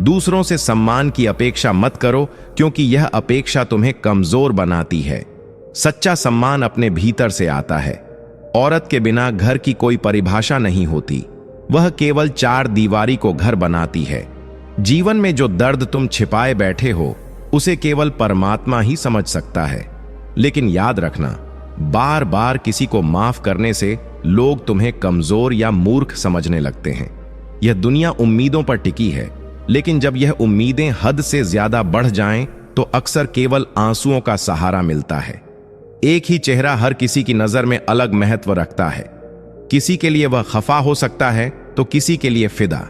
दूसरों से सम्मान की अपेक्षा मत करो, क्योंकि यह अपेक्षा तुम्हें कमजोर बनाती है। सच्चा सम्मान अपने भीतर से आता है। औरत के बिना घर की कोई परिभाषा नहीं होती, वह केवल चार दीवारी को घर बनाती है। जीवन में जो दर्द तुम छिपाए बैठे हो, उसे केवल परमात्मा ही समझ सकता है। लेकिन याद रखना, बार बार किसी को माफ करने से लोग तुम्हें कमजोर या मूर्ख समझने लगते हैं। यह दुनिया उम्मीदों पर टिकी है, लेकिन जब यह उम्मीदें हद से ज्यादा बढ़ जाएं, तो अक्सर केवल आंसुओं का सहारा मिलता है। एक ही चेहरा हर किसी की नजर में अलग महत्व रखता है। किसी के लिए वह खफा हो सकता है तो किसी के लिए फिदा।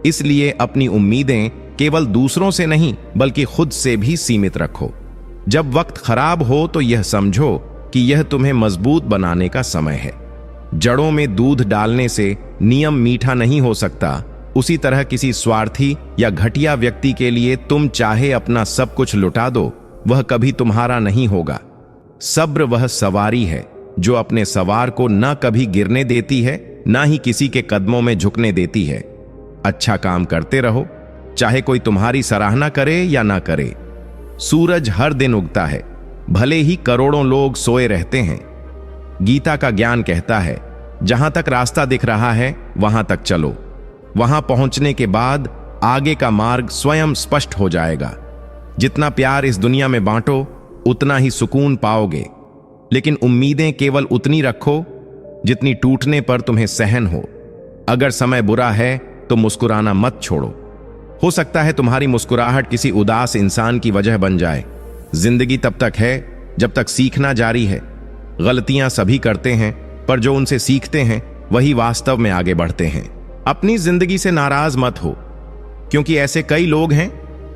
इसलिए अपनी उम्मीदें केवल दूसरों से नहीं, बल्कि खुद से भी सीमित रखो। जब वक्त खराब हो तो यह समझो कि यह तुम्हें मजबूत बनाने का समय है। जड़ों में दूध डालने से नियम मीठा नहीं हो सकता, उसी तरह किसी स्वार्थी या घटिया व्यक्ति के लिए तुम चाहे अपना सब कुछ लुटा दो, वह कभी तुम्हारा नहीं होगा। सब्र वह सवारी है जो अपने सवार को न कभी गिरने देती है, ना ही किसी के कदमों में झुकने देती है। अच्छा काम करते रहो, चाहे कोई तुम्हारी सराहना करे या ना करे। सूरज हर दिन उगता है, भले ही करोड़ों लोग सोए रहते हैं। गीता का ज्ञान कहता है, जहां तक रास्ता दिख रहा है वहां तक चलो। वहां पहुंचने के बाद आगे का मार्ग स्वयं स्पष्ट हो जाएगा। जितना प्यार इस दुनिया में बांटो, उतना ही सुकून पाओगे। लेकिन उम्मीदें केवल उतनी रखो जितनी टूटने पर तुम्हें सहन हो। अगर समय बुरा है तो मुस्कुराना मत छोड़ो। हो सकता है तुम्हारी मुस्कुराहट किसी उदास इंसान की वजह बन जाए। जिंदगी तब तक है जब तक सीखना जारी है। गलतियां सभी करते हैं, पर जो उनसे सीखते हैं वही वास्तव में आगे बढ़ते हैं। अपनी जिंदगी से नाराज मत हो, क्योंकि ऐसे कई लोग हैं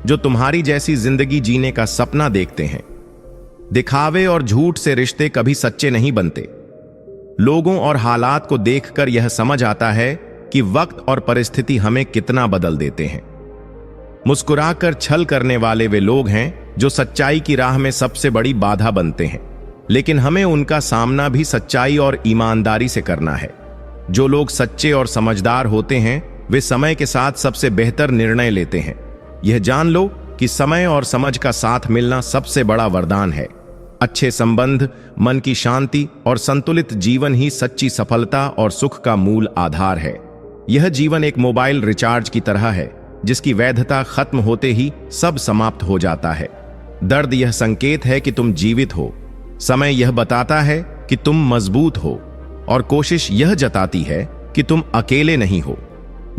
जो तुम्हारी जैसी जिंदगी जीने का सपना देखते हैं। दिखावे और झूठ से रिश्ते कभी सच्चे नहीं बनते। लोगों और हालात को देखकर यह समझ आता है कि वक्त और परिस्थिति हमें कितना बदल देते हैं। मुस्कुराकर छल करने वाले वे लोग हैं जो सच्चाई की राह में सबसे बड़ी बाधा बनते हैं, लेकिन हमें उनका सामना भी सच्चाई और ईमानदारी से करना है। जो लोग सच्चे और समझदार होते हैं, वे समय के साथ सबसे बेहतर निर्णय लेते हैं। यह जान लो कि समय और समझ का साथ मिलना सबसे बड़ा वरदान है। अच्छे संबंध, मन की शांति और संतुलित जीवन ही सच्ची सफलता और सुख का मूल आधार है। यह जीवन एक मोबाइल रिचार्ज की तरह है, जिसकी वैधता खत्म होते ही सब समाप्त हो जाता है। दर्द यह संकेत है कि तुम जीवित हो। समय यह बताता है कि तुम मजबूत हो, और कोशिश यह जताती है कि तुम अकेले नहीं हो।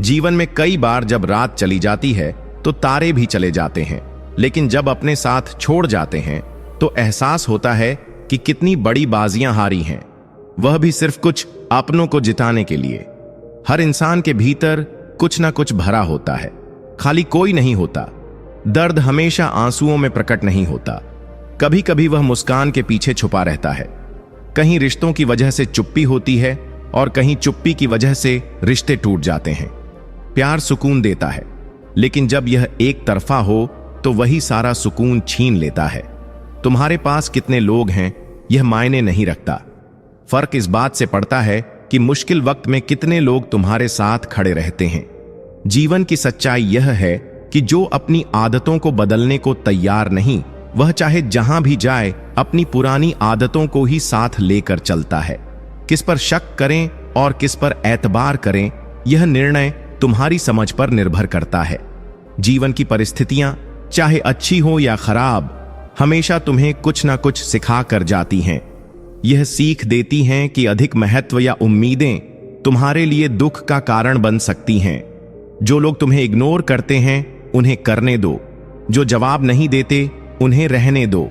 जीवन में कई बार जब रात चली जाती है तो तारे भी चले जाते हैं, लेकिन जब अपने साथ छोड़ जाते हैं तो एहसास होता है कि कितनी बड़ी बाजियां हारी हैं, वह भी सिर्फ कुछ अपनों को जिताने के लिए। हर इंसान के भीतर कुछ ना कुछ भरा होता है, खाली कोई नहीं होता। दर्द हमेशा आंसुओं में प्रकट नहीं होता, कभी कभी वह मुस्कान के पीछे छुपा रहता है। कहीं रिश्तों की वजह से चुप्पी होती है, और कहीं चुप्पी की वजह से रिश्ते टूट जाते हैं। प्यार सुकून देता है, लेकिन जब यह एक तरफा हो तो वही सारा सुकून छीन लेता है। तुम्हारे पास कितने लोग हैं यह मायने नहीं रखता, फर्क इस बात से पड़ता है कि मुश्किल वक्त में कितने लोग तुम्हारे साथ खड़े रहते हैं। जीवन की सच्चाई यह है कि जो अपनी आदतों को बदलने को तैयार नहीं, वह चाहे जहां भी जाए अपनी पुरानी आदतों को ही साथ लेकर चलता है। किस पर शक करें और किस पर एतबार करें, यह निर्णय तुम्हारी समझ पर निर्भर करता है। जीवन की परिस्थितियां चाहे अच्छी हो या खराब, हमेशा तुम्हें कुछ ना कुछ सिखा कर जाती हैं। यह सीख देती हैं कि अधिक महत्व या उम्मीदें तुम्हारे लिए दुख का कारण बन सकती हैं। जो लोग तुम्हें इग्नोर करते हैं उन्हें करने दो, जो जवाब नहीं देते उन्हें रहने दो।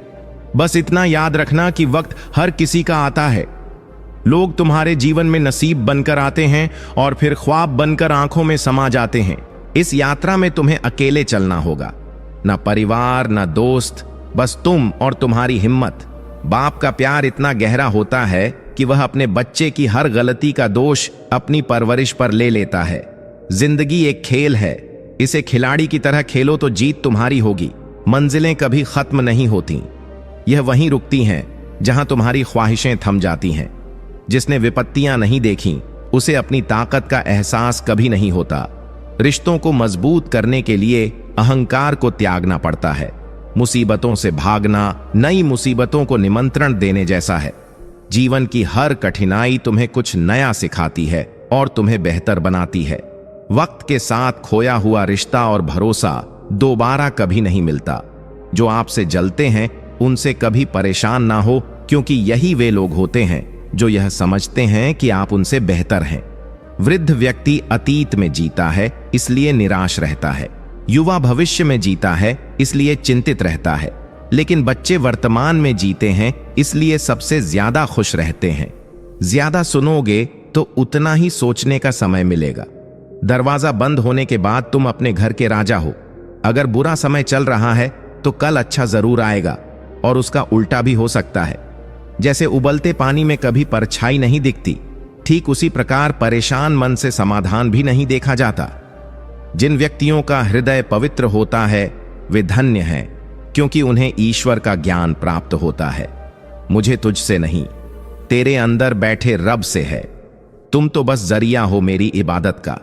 बस इतना याद रखना कि वक्त हर किसी का आता है। लोग तुम्हारे जीवन में नसीब बनकर आते हैं और फिर ख्वाब बनकर आंखों में समा जाते हैं। इस यात्रा में तुम्हें अकेले चलना होगा, ना परिवार ना दोस्त, बस तुम और तुम्हारी हिम्मत। बाप का प्यार इतना गहरा होता है कि वह अपने बच्चे की हर गलती का दोष अपनी परवरिश पर ले लेता है। जिंदगी एक खेल है, इसे खिलाड़ी की तरह खेलो तो जीत तुम्हारी होगी। मंजिलें कभी खत्म नहीं होती, यह वहीं रुकती हैं जहां तुम्हारी ख्वाहिशें थम जाती हैं। जिसने विपत्तियां नहीं देखी उसे अपनी ताकत का एहसास कभी नहीं होता। रिश्तों को मजबूत करने के लिए अहंकार को त्यागना पड़ता है। मुसीबतों से भागना नई मुसीबतों को निमंत्रण देने जैसा है। जीवन की हर कठिनाई तुम्हें कुछ नया सिखाती है और तुम्हें बेहतर बनाती है। वक्त के साथ खोया हुआ रिश्ता और भरोसा दोबारा कभी नहीं मिलता। जो आपसे जलते हैं उनसे कभी परेशान ना हो, क्योंकि यही वे लोग होते हैं जो यह समझते हैं कि आप उनसे बेहतर हैं। वृद्ध व्यक्ति अतीत में जीता है, इसलिए निराश रहता है। युवा भविष्य में जीता है, इसलिए चिंतित रहता है। लेकिन बच्चे वर्तमान में जीते हैं, इसलिए सबसे ज्यादा खुश रहते हैं। ज्यादा सुनोगे तो उतना ही सोचने का समय मिलेगा। दरवाजा बंद होने के बाद तुम अपने घर के राजा हो। अगर बुरा समय चल रहा है तो कल अच्छा जरूर आएगा, और उसका उल्टा भी हो सकता है। जैसे उबलते पानी में कभी परछाई नहीं दिखती, ठीक उसी प्रकार परेशान मन से समाधान भी नहीं देखा जाता। जिन व्यक्तियों का हृदय पवित्र होता है वे धन्य हैं, क्योंकि उन्हें ईश्वर का ज्ञान प्राप्त होता है। मुझे तुझसे नहीं, तेरे अंदर बैठे रब से है। तुम तो बस जरिया हो मेरी इबादत का।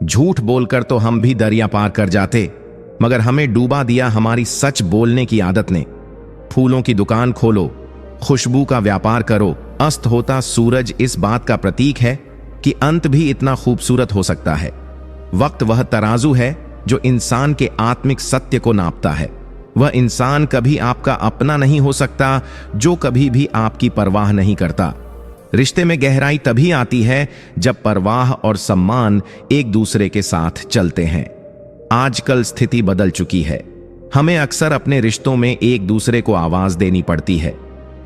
झूठ बोलकर तो हम भी दरिया पार कर जाते, मगर हमें डूबा दिया हमारी सच बोलने की आदत ने। फूलों की दुकान खोलो, खुशबू का व्यापार करो। अस्त होता सूरज इस बात का प्रतीक है कि अंत भी इतना खूबसूरत हो सकता है। वक्त वह तराजू है जो इंसान के आत्मिक सत्य को नापता है। वह इंसान कभी आपका अपना नहीं हो सकता जो कभी भी आपकी परवाह नहीं करता। रिश्ते में गहराई तभी आती है जब परवाह और सम्मान एक दूसरे के साथ चलते हैं। आजकल स्थिति बदल चुकी है। हमें अक्सर अपने रिश्तों में एक दूसरे को आवाज देनी पड़ती है।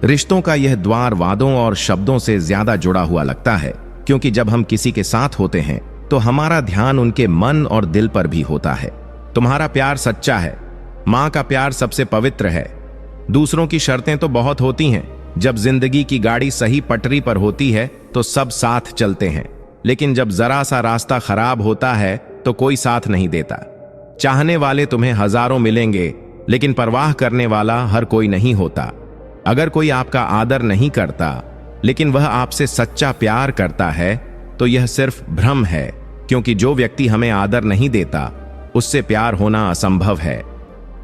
रिश्तों का यह द्वार वादों और शब्दों से ज्यादा जुड़ा हुआ लगता है, क्योंकि जब हम किसी के साथ होते हैं तो हमारा ध्यान उनके मन और दिल पर भी होता है। तुम्हारा प्यार सच्चा है। माँ का प्यार सबसे पवित्र है। दूसरों की शर्तें तो बहुत होती हैं। जब जिंदगी की गाड़ी सही पटरी पर होती है तो सब साथ चलते हैं, लेकिन जब जरा सा रास्ता खराब होता है तो कोई साथ नहीं देता। चाहने वाले तुम्हें हजारों मिलेंगे, लेकिन परवाह करने वाला हर कोई नहीं होता। अगर कोई आपका आदर नहीं करता लेकिन वह आपसे सच्चा प्यार करता है तो यह सिर्फ भ्रम है, क्योंकि जो व्यक्ति हमें आदर नहीं देता उससे प्यार होना असंभव है।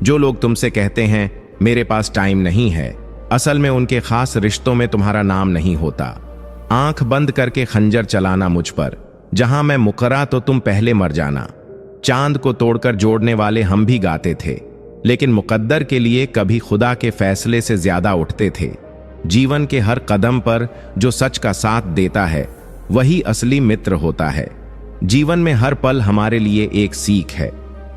जो लोग तुमसे कहते हैं मेरे पास टाइम नहीं है, असल में उनके खास रिश्तों में तुम्हारा नाम नहीं होता। आंख बंद करके खंजर चलाना मुझ पर, जहां मैं मुकर्रा तो तुम पहले मर जाना। चांद को तोड़कर जोड़ने वाले हम भी गाते थे, लेकिन मुकद्दर के लिए कभी खुदा के फैसले से ज्यादा उठते थे। जीवन के हर कदम पर जो सच का साथ देता है वही असली मित्र होता है। जीवन में हर पल हमारे लिए एक सीख है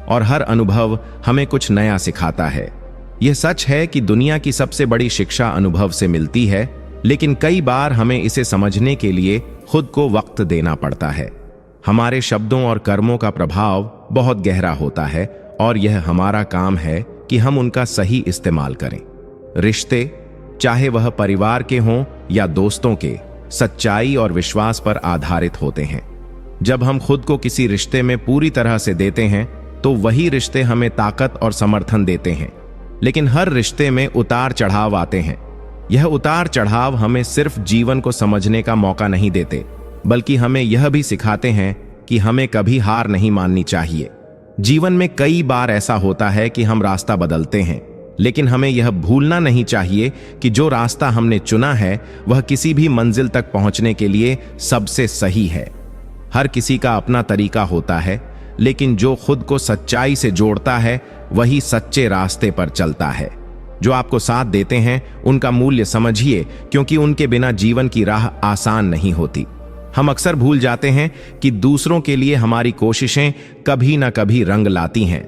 और हर अनुभव हमें कुछ नया सिखाता है। यह सच है कि दुनिया की सबसे बड़ी शिक्षा अनुभव से मिलती है, लेकिन कई बार हमें इसे समझने के लिए खुद को वक्त देना पड़ता है। हमारे शब्दों और कर्मों का प्रभाव बहुत गहरा होता है और यह हमारा काम है कि हम उनका सही इस्तेमाल करें। रिश्ते, चाहे वह परिवार के हों या दोस्तों के, सच्चाई और विश्वास पर आधारित होते हैं। जब हम खुद को किसी रिश्ते में पूरी तरह से देते हैं तो वही रिश्ते हमें ताकत और समर्थन देते हैं। लेकिन हर रिश्ते में उतार चढ़ाव आते हैं। यह उतार चढ़ाव हमें सिर्फ जीवन को समझने का मौका नहीं देते, बल्कि हमें यह भी सिखाते हैं कि हमें कभी हार नहीं माननी चाहिए। जीवन में कई बार ऐसा होता है कि हम रास्ता बदलते हैं, लेकिन हमें यह भूलना नहीं चाहिए कि जो रास्ता हमने चुना है वह किसी भी मंजिल तक पहुंचने के लिए सबसे सही है। हर किसी का अपना तरीका होता है, लेकिन जो खुद को सच्चाई से जोड़ता है वही सच्चे रास्ते पर चलता है। जो आपको साथ देते हैं उनका मूल्य समझिए, क्योंकि उनके बिना जीवन की राह आसान नहीं होती। हम अक्सर भूल जाते हैं कि दूसरों के लिए हमारी कोशिशें कभी ना कभी रंग लाती हैं।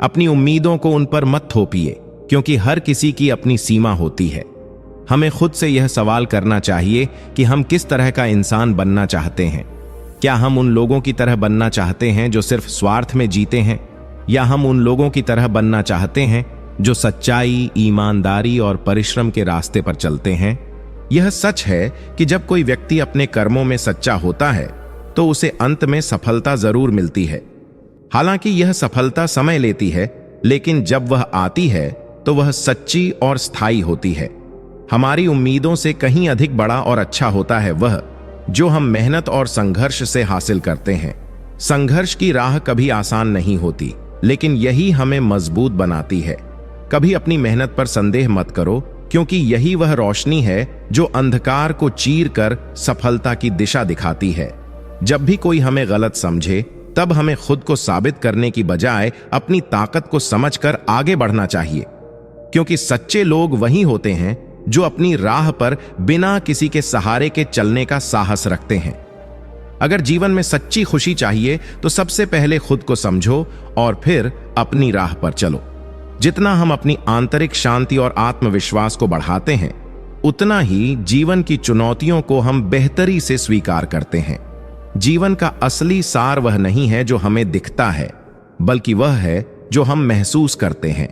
अपनी उम्मीदों को उन पर मत थोपिए, क्योंकि हर किसी की अपनी सीमा होती है। हमें खुद से यह सवाल करना चाहिए कि हम किस तरह का इंसान बनना चाहते हैं। क्या हम उन लोगों की तरह बनना चाहते हैं जो सिर्फ स्वार्थ में जीते हैं, या हम उन लोगों की तरह बनना चाहते हैं जो सच्चाई, ईमानदारी और परिश्रम के रास्ते पर चलते हैं? यह सच है कि जब कोई व्यक्ति अपने कर्मों में सच्चा होता है तो उसे अंत में सफलता जरूर मिलती है। हालांकि यह सफलता समय लेती है, लेकिन जब वह आती है तो वह सच्ची और स्थायी होती है। हमारी उम्मीदों से कहीं अधिक बड़ा और अच्छा होता है वह जो हम मेहनत और संघर्ष से हासिल करते हैं। संघर्ष की राह कभी आसान नहीं होती, लेकिन यही हमें मजबूत बनाती है। कभी अपनी मेहनत पर संदेह मत करो, क्योंकि यही वह रोशनी है जो अंधकार को चीर कर सफलता की दिशा दिखाती है। जब भी कोई हमें गलत समझे, तब हमें खुद को साबित करने की बजाय अपनी ताकत को समझकर आगे बढ़ना चाहिए, क्योंकि सच्चे लोग वही होते हैं जो अपनी राह पर बिना किसी के सहारे के चलने का साहस रखते हैं। अगर जीवन में सच्ची खुशी चाहिए तो सबसे पहले खुद को समझो और फिर अपनी राह पर चलो। जितना हम अपनी आंतरिक शांति और आत्मविश्वास को बढ़ाते हैं, उतना ही जीवन की चुनौतियों को हम बेहतरी से स्वीकार करते हैं। जीवन का असली सार वह नहीं है जो हमें दिखता है, बल्कि वह है जो हम महसूस करते हैं।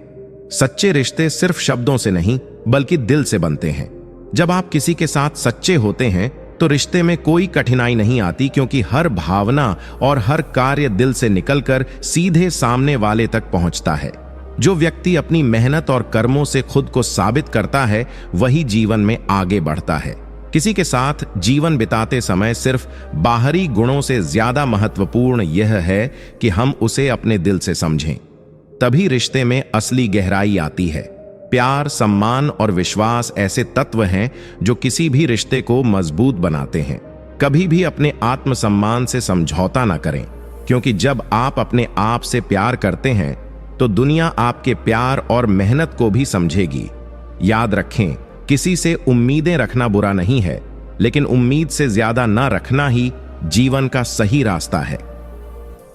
सच्चे रिश्ते सिर्फ शब्दों से नहीं, बल्कि दिल से बनते हैं। जब आप किसी के साथ सच्चे होते हैं तो रिश्ते में कोई कठिनाई नहीं आती, क्योंकि हर भावना और हर कार्य दिल से निकलकर सीधे सामने वाले तक पहुंचता है। जो व्यक्ति अपनी मेहनत और कर्मों से खुद को साबित करता है, वही जीवन में आगे बढ़ता है। किसी के साथ जीवन बिताते समय सिर्फ बाहरी गुणों से ज्यादा महत्वपूर्ण यह है कि हम उसे अपने दिल से समझें। तभी रिश्ते में असली गहराई आती है। प्यार, सम्मान और विश्वास ऐसे तत्व हैं जो किसी भी रिश्ते को मजबूत बनाते हैं। कभी भी अपने आत्मसम्मान से समझौता ना करें, क्योंकि जब आप अपने आप से प्यार करते हैं तो दुनिया आपके प्यार और मेहनत को भी समझेगी। याद रखें, किसी से उम्मीदें रखना बुरा नहीं है, लेकिन उम्मीद से ज्यादा ना रखना ही जीवन का सही रास्ता है।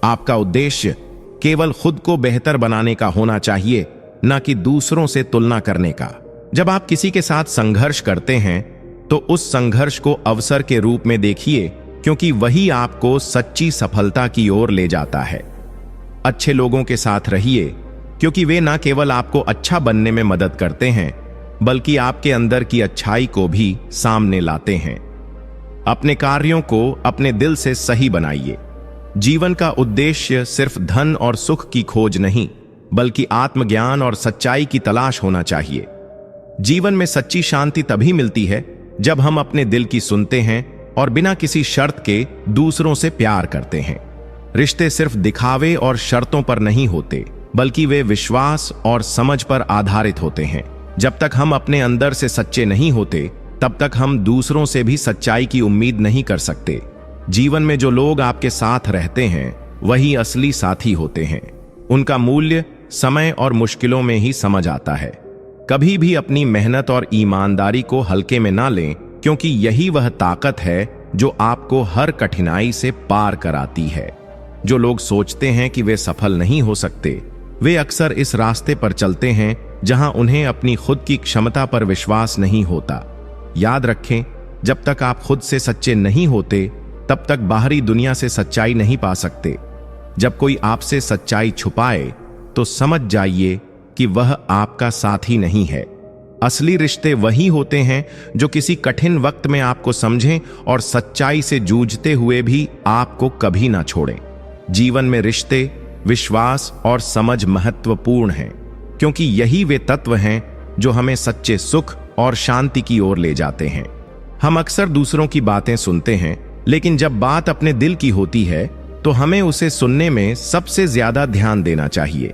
आपका उद्देश्य केवल खुद को बेहतर बनाने का होना चाहिए, न कि दूसरों से तुलना करने का। जब आप किसी के साथ संघर्ष करते हैं तो उस संघर्ष को अवसर के रूप में देखिए, क्योंकि वही आपको सच्ची सफलता की ओर ले जाता है। अच्छे लोगों के साथ रहिए, क्योंकि वे न केवल आपको अच्छा बनने में मदद करते हैं, बल्कि आपके अंदर की अच्छाई को भी सामने लाते हैं। अपने कार्यों को अपने दिल से सही बनाइए। जीवन का उद्देश्य सिर्फ धन और सुख की खोज नहीं, बल्कि आत्मज्ञान और सच्चाई की तलाश होना चाहिए। जीवन में सच्ची शांति तभी मिलती है जब हम अपने दिल की सुनते हैं और बिना किसी शर्त के दूसरों से प्यार करते हैं। रिश्ते सिर्फ दिखावे और शर्तों पर नहीं होते, बल्कि वे विश्वास और समझ पर आधारित होते हैं। जब तक हम अपने अंदर से सच्चे नहीं होते, तब तक हम दूसरों से भी सच्चाई की उम्मीद नहीं कर सकते। जीवन में जो लोग आपके साथ रहते हैं, वही असली साथी होते हैं। उनका मूल्य समय और मुश्किलों में ही समझ आता है। कभी भी अपनी मेहनत और ईमानदारी को हल्के में ना लें, क्योंकि यही वह ताकत है जो आपको हर कठिनाई से पार कराती है। जो लोग सोचते हैं कि वे सफल नहीं हो सकते, वे अक्सर इस रास्ते पर चलते हैं जहां उन्हें अपनी खुद की क्षमता पर विश्वास नहीं होता। याद रखें, जब तक आप खुद से सच्चे नहीं होते, तब तक बाहरी दुनिया से सच्चाई नहीं पा सकते। जब कोई आपसे सच्चाई छुपाए तो समझ जाइए कि वह आपका साथी नहीं है। असली रिश्ते वही होते हैं जो किसी कठिन वक्त में आपको समझें और सच्चाई से जूझते हुए भी आपको कभी ना छोड़ें। जीवन में रिश्ते, विश्वास और समझ महत्वपूर्ण हैं, क्योंकि यही वे तत्व हैं जो हमें सच्चे सुख और शांति की ओर ले जाते हैं। हम अक्सर दूसरों की बातें सुनते हैं, लेकिन जब बात अपने दिल की होती है तो हमें उसे सुनने में सबसे ज्यादा ध्यान देना चाहिए।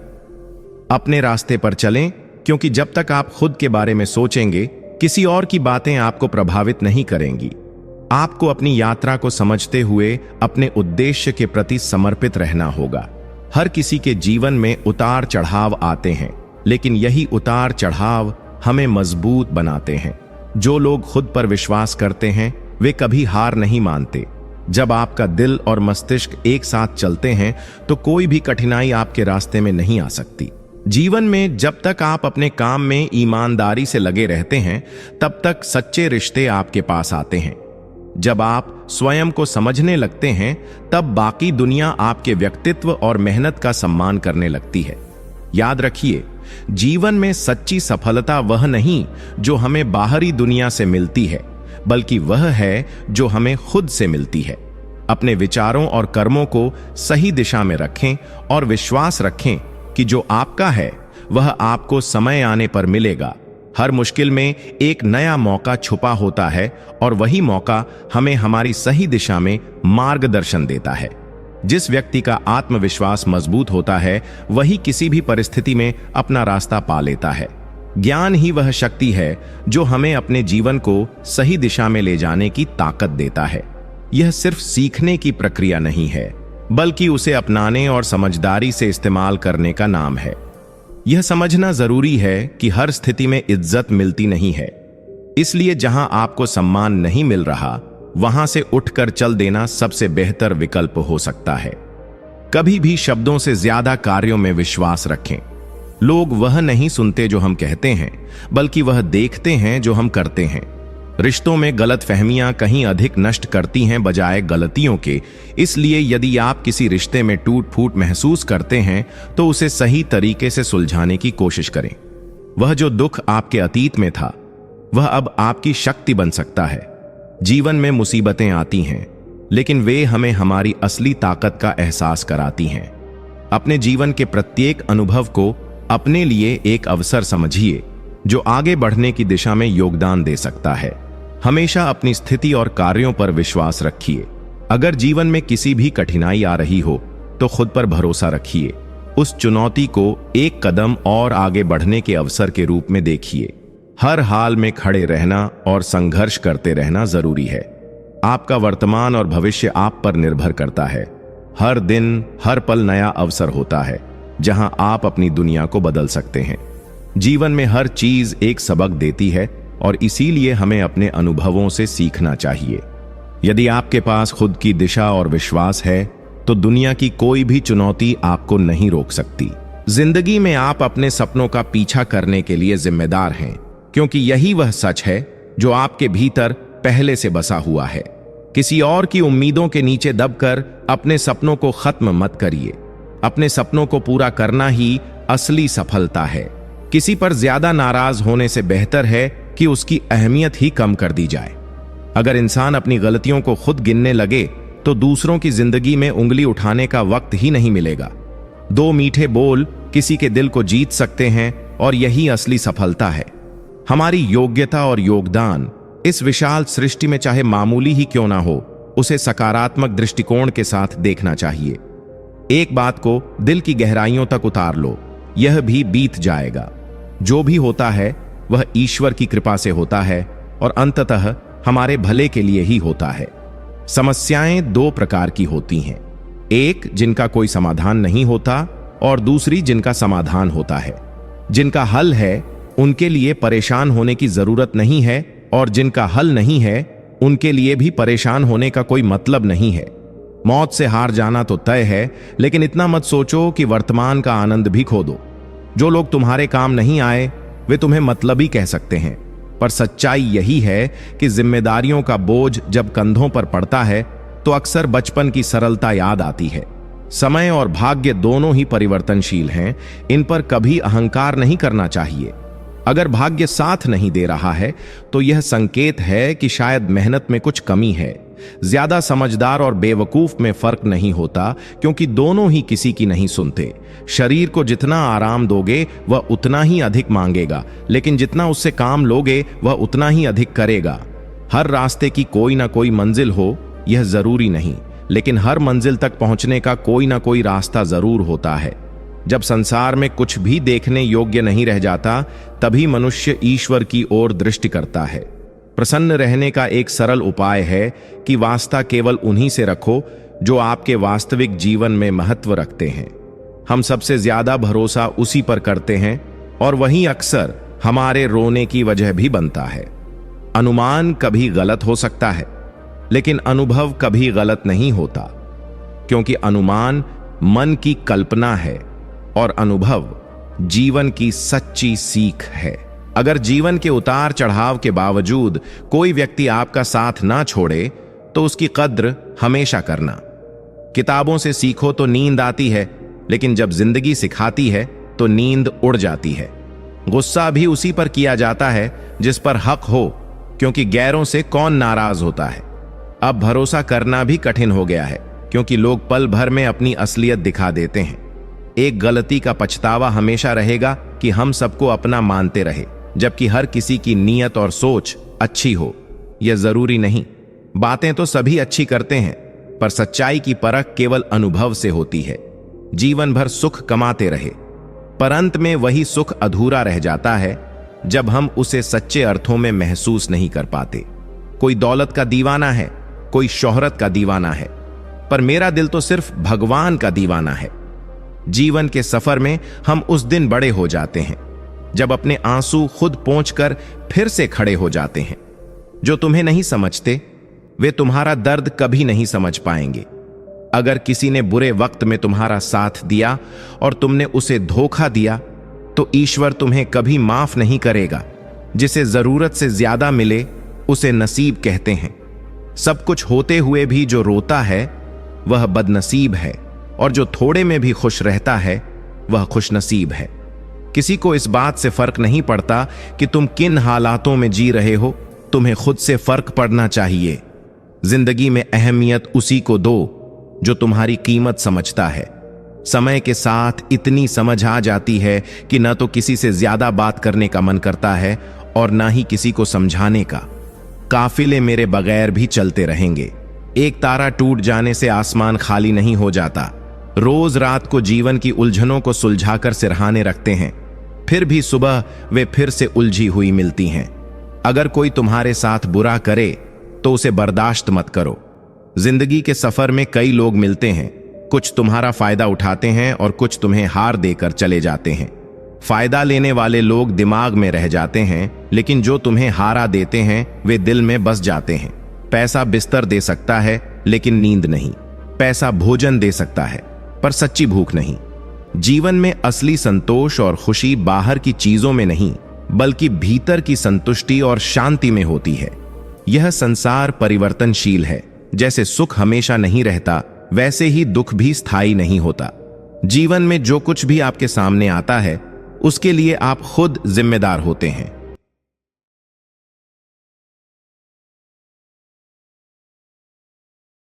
अपने रास्ते पर चलें, क्योंकि जब तक आप खुद के बारे में सोचेंगे, किसी और की बातें आपको प्रभावित नहीं करेंगी। आपको अपनी यात्रा को समझते हुए अपने उद्देश्य के प्रति समर्पित रहना होगा। हर किसी के जीवन में उतार चढ़ाव आते हैं, लेकिन यही उतार चढ़ाव हमें मजबूत बनाते हैं। जो लोग खुद पर विश्वास करते हैं, वे कभी हार नहीं मानते। जब आपका दिल और मस्तिष्क एक साथ चलते हैं, तो कोई भी कठिनाई आपके रास्ते में नहीं आ सकती। जीवन में जब तक आप अपने काम में ईमानदारी से लगे रहते हैं, तब तक सच्चे रिश्ते आपके पास आते हैं। जब आप स्वयं को समझने लगते हैं, तब बाकी दुनिया आपके व्यक्तित्व और मेहनत का सम्मान करने लगती है। याद रखिए, जीवन में सच्ची सफलता वह नहीं जो हमें बाहरी दुनिया से मिलती है, बल्कि वह है जो हमें खुद से मिलती है। अपने विचारों और कर्मों को सही दिशा में रखें और विश्वास रखें कि जो आपका है वह आपको समय आने पर मिलेगा। हर मुश्किल में एक नया मौका छुपा होता है और वही मौका हमें हमारी सही दिशा में मार्गदर्शन देता है। जिस व्यक्ति का आत्मविश्वास मजबूत होता है वही किसी भी परिस्थिति में अपना रास्ता पा लेता है। ज्ञान ही वह शक्ति है जो हमें अपने जीवन को सही दिशा में ले जाने की ताकत देता है। यह सिर्फ सीखने की प्रक्रिया नहीं है, बल्कि उसे अपनाने और समझदारी से इस्तेमाल करने का नाम है। यह समझना जरूरी है कि हर स्थिति में इज्जत मिलती नहीं है, इसलिए जहां आपको सम्मान नहीं मिल रहा वहां से उठकर चल देना सबसे बेहतर विकल्प हो सकता है। कभी भी शब्दों से ज्यादा कार्यों में विश्वास रखें। लोग वह नहीं सुनते जो हम कहते हैं, बल्कि वह देखते हैं जो हम करते हैं। रिश्तों में गलतफहमियां कहीं अधिक नष्ट करती हैं बजाय गलतियों के। इसलिए यदि आप किसी रिश्ते में टूट फूट महसूस करते हैं तो उसे सही तरीके से सुलझाने की कोशिश करें। वह जो दुख आपके अतीत में था वह अब आपकी शक्ति बन सकता है। जीवन में मुसीबतें आती हैं, लेकिन वे हमें हमारी असली ताकत का एहसास कराती हैं। अपने जीवन के प्रत्येक अनुभव को अपने लिए एक अवसर समझिए जो आगे बढ़ने की दिशा में योगदान दे सकता है। हमेशा अपनी स्थिति और कार्यों पर विश्वास रखिए। अगर जीवन में किसी भी कठिनाई आ रही हो तो खुद पर भरोसा रखिए। उस चुनौती को एक कदम और आगे बढ़ने के अवसर के रूप में देखिए। हर हाल में खड़े रहना और संघर्ष करते रहना जरूरी है। आपका वर्तमान और भविष्य आप पर निर्भर करता है। हर दिन हर पल नया अवसर होता है जहां आप अपनी दुनिया को बदल सकते हैं। जीवन में हर चीज एक सबक देती है और इसीलिए हमें अपने अनुभवों से सीखना चाहिए। यदि आपके पास खुद की दिशा और विश्वास है तो दुनिया की कोई भी चुनौती आपको नहीं रोक सकती। जिंदगी में आप अपने सपनों का पीछा करने के लिए जिम्मेदार हैं, क्योंकि यही वह सच है जो आपके भीतर पहले से बसा हुआ है। किसी और की उम्मीदों के नीचे दबकर अपने सपनों को खत्म मत करिए। अपने सपनों को पूरा करना ही असली सफलता है। किसी पर ज्यादा नाराज होने से बेहतर है कि उसकी अहमियत ही कम कर दी जाए। अगर इंसान अपनी गलतियों को खुद गिनने लगे तो दूसरों की जिंदगी में उंगली उठाने का वक्त ही नहीं मिलेगा। 2 मीठे बोल किसी के दिल को जीत सकते हैं और यही असली सफलता है। हमारी योग्यता और योगदान इस विशाल सृष्टि में चाहे मामूली ही क्यों ना हो, उसे सकारात्मक दृष्टिकोण के साथ देखना चाहिए। एक बात को दिल की गहराइयों तक उतार लो, यह भी बीत जाएगा। जो भी होता है वह ईश्वर की कृपा से होता है और अंततः हमारे भले के लिए ही होता है। समस्याएं 2 प्रकार की होती हैं, एक जिनका कोई समाधान नहीं होता और दूसरी जिनका समाधान होता है। जिनका हल है उनके लिए परेशान होने की जरूरत नहीं है और जिनका हल नहीं है उनके लिए भी परेशान होने का कोई मतलब नहीं है। मौत से हार जाना तो तय है, लेकिन इतना मत सोचो कि वर्तमान का आनंद भी खो दो। जो लोग तुम्हारे काम नहीं आए वे तुम्हें मतलबी कह सकते हैं, पर सच्चाई यही है कि जिम्मेदारियों का बोझ जब कंधों पर पड़ता है तो अक्सर बचपन की सरलता याद आती है। समय और भाग्य दोनों ही परिवर्तनशील हैं, इन पर कभी अहंकार नहीं करना चाहिए। अगर भाग्य साथ नहीं दे रहा है तो यह संकेत है कि शायद मेहनत में कुछ कमी है। ज्यादा समझदार और बेवकूफ में फर्क नहीं होता, क्योंकि दोनों ही किसी की नहीं सुनते। शरीर को जितना आराम दोगे वह उतना ही अधिक मांगेगा, लेकिन जितना उससे काम लोगे वह उतना ही अधिक करेगा। हर रास्ते की कोई ना कोई मंजिल हो यह जरूरी नहीं, लेकिन हर मंजिल तक पहुंचने का कोई ना कोई रास्ता जरूर होता है। जब संसार में कुछ भी देखने योग्य नहीं रह जाता, तभी मनुष्य ईश्वर की ओर दृष्टि करता है। प्रसन्न रहने का एक सरल उपाय है कि वास्ता केवल उन्हीं से रखो जो आपके वास्तविक जीवन में महत्व रखते हैं। हम सबसे ज्यादा भरोसा उसी पर करते हैं और वही अक्सर हमारे रोने की वजह भी बनता है। अनुमान कभी गलत हो सकता है, लेकिन अनुभव कभी गलत नहीं होता, क्योंकि अनुमान मन की कल्पना है और अनुभव जीवन की सच्ची सीख है। अगर जीवन के उतार चढ़ाव के बावजूद कोई व्यक्ति आपका साथ ना छोड़े तो उसकी कद्र हमेशा करना। किताबों से सीखो तो नींद आती है, लेकिन जब जिंदगी सिखाती है तो नींद उड़ जाती है। गुस्सा भी उसी पर किया जाता है जिस पर हक हो, क्योंकि गैरों से कौन नाराज होता है। अब भरोसा करना भी कठिन हो गया है, क्योंकि लोग पल भर में अपनी असलियत दिखा देते हैं। एक गलती का पछतावा हमेशा रहेगा कि हम सबको अपना मानते रहे, जबकि हर किसी की नीयत और सोच अच्छी हो। यह जरूरी नहीं। बातें तो सभी अच्छी करते हैं, पर सच्चाई की परख केवल अनुभव से होती है। जीवन भर सुख कमाते रहे, पर अंत में वही सुख अधूरा रह जाता है जब हम उसे सच्चे अर्थों में महसूस नहीं कर पाते। कोई दौलत का दीवाना है, कोई शोहरत का दीवाना है, पर मेरा दिल तो सिर्फ भगवान का दीवाना है। जीवन के सफर में हम उस दिन बड़े हो जाते हैं जब अपने आंसू खुद पोंछकर फिर से खड़े हो जाते हैं। जो तुम्हें नहीं समझते वे तुम्हारा दर्द कभी नहीं समझ पाएंगे। अगर किसी ने बुरे वक्त में तुम्हारा साथ दिया और तुमने उसे धोखा दिया तो ईश्वर तुम्हें कभी माफ नहीं करेगा। जिसे जरूरत से ज्यादा मिले उसे नसीब कहते हैं। सब कुछ होते हुए भी जो रोता है वह बदनसीब है, और जो थोड़े में भी खुश रहता है वह खुशनसीब है। किसी को इस बात से फर्क नहीं पड़ता कि तुम किन हालातों में जी रहे हो, तुम्हें खुद से फर्क पड़ना चाहिए। जिंदगी में अहमियत उसी को दो जो तुम्हारी कीमत समझता है। समय के साथ इतनी समझ आ जाती है कि न तो किसी से ज्यादा बात करने का मन करता है और ना ही किसी को समझाने का। काफिले मेरे बगैर भी चलते रहेंगे। एक तारा टूट जाने से आसमान खाली नहीं हो जाता। रोज रात को जीवन की उलझनों को सुलझाकर सिरहाने रखते हैं, फिर भी सुबह वे फिर से उलझी हुई मिलती हैं। अगर कोई तुम्हारे साथ बुरा करे तो उसे बर्दाश्त मत करो। जिंदगी के सफर में कई लोग मिलते हैं, कुछ तुम्हारा फायदा उठाते हैं और कुछ तुम्हें हार देकर चले जाते हैं। फायदा लेने वाले लोग दिमाग में रह जाते हैं, लेकिन जो तुम्हें हारा देते हैं वे दिल में बस जाते हैं। पैसा बिस्तर दे सकता है लेकिन नींद नहीं। पैसा भोजन दे सकता है पर सच्ची भूख नहीं। जीवन में असली संतोष और खुशी बाहर की चीजों में नहीं बल्कि भीतर की संतुष्टि और शांति में होती है। यह संसार परिवर्तनशील है। जैसे सुख हमेशा नहीं रहता वैसे ही दुख भी स्थायी नहीं होता। जीवन में जो कुछ भी आपके सामने आता है उसके लिए आप खुद जिम्मेदार होते हैं।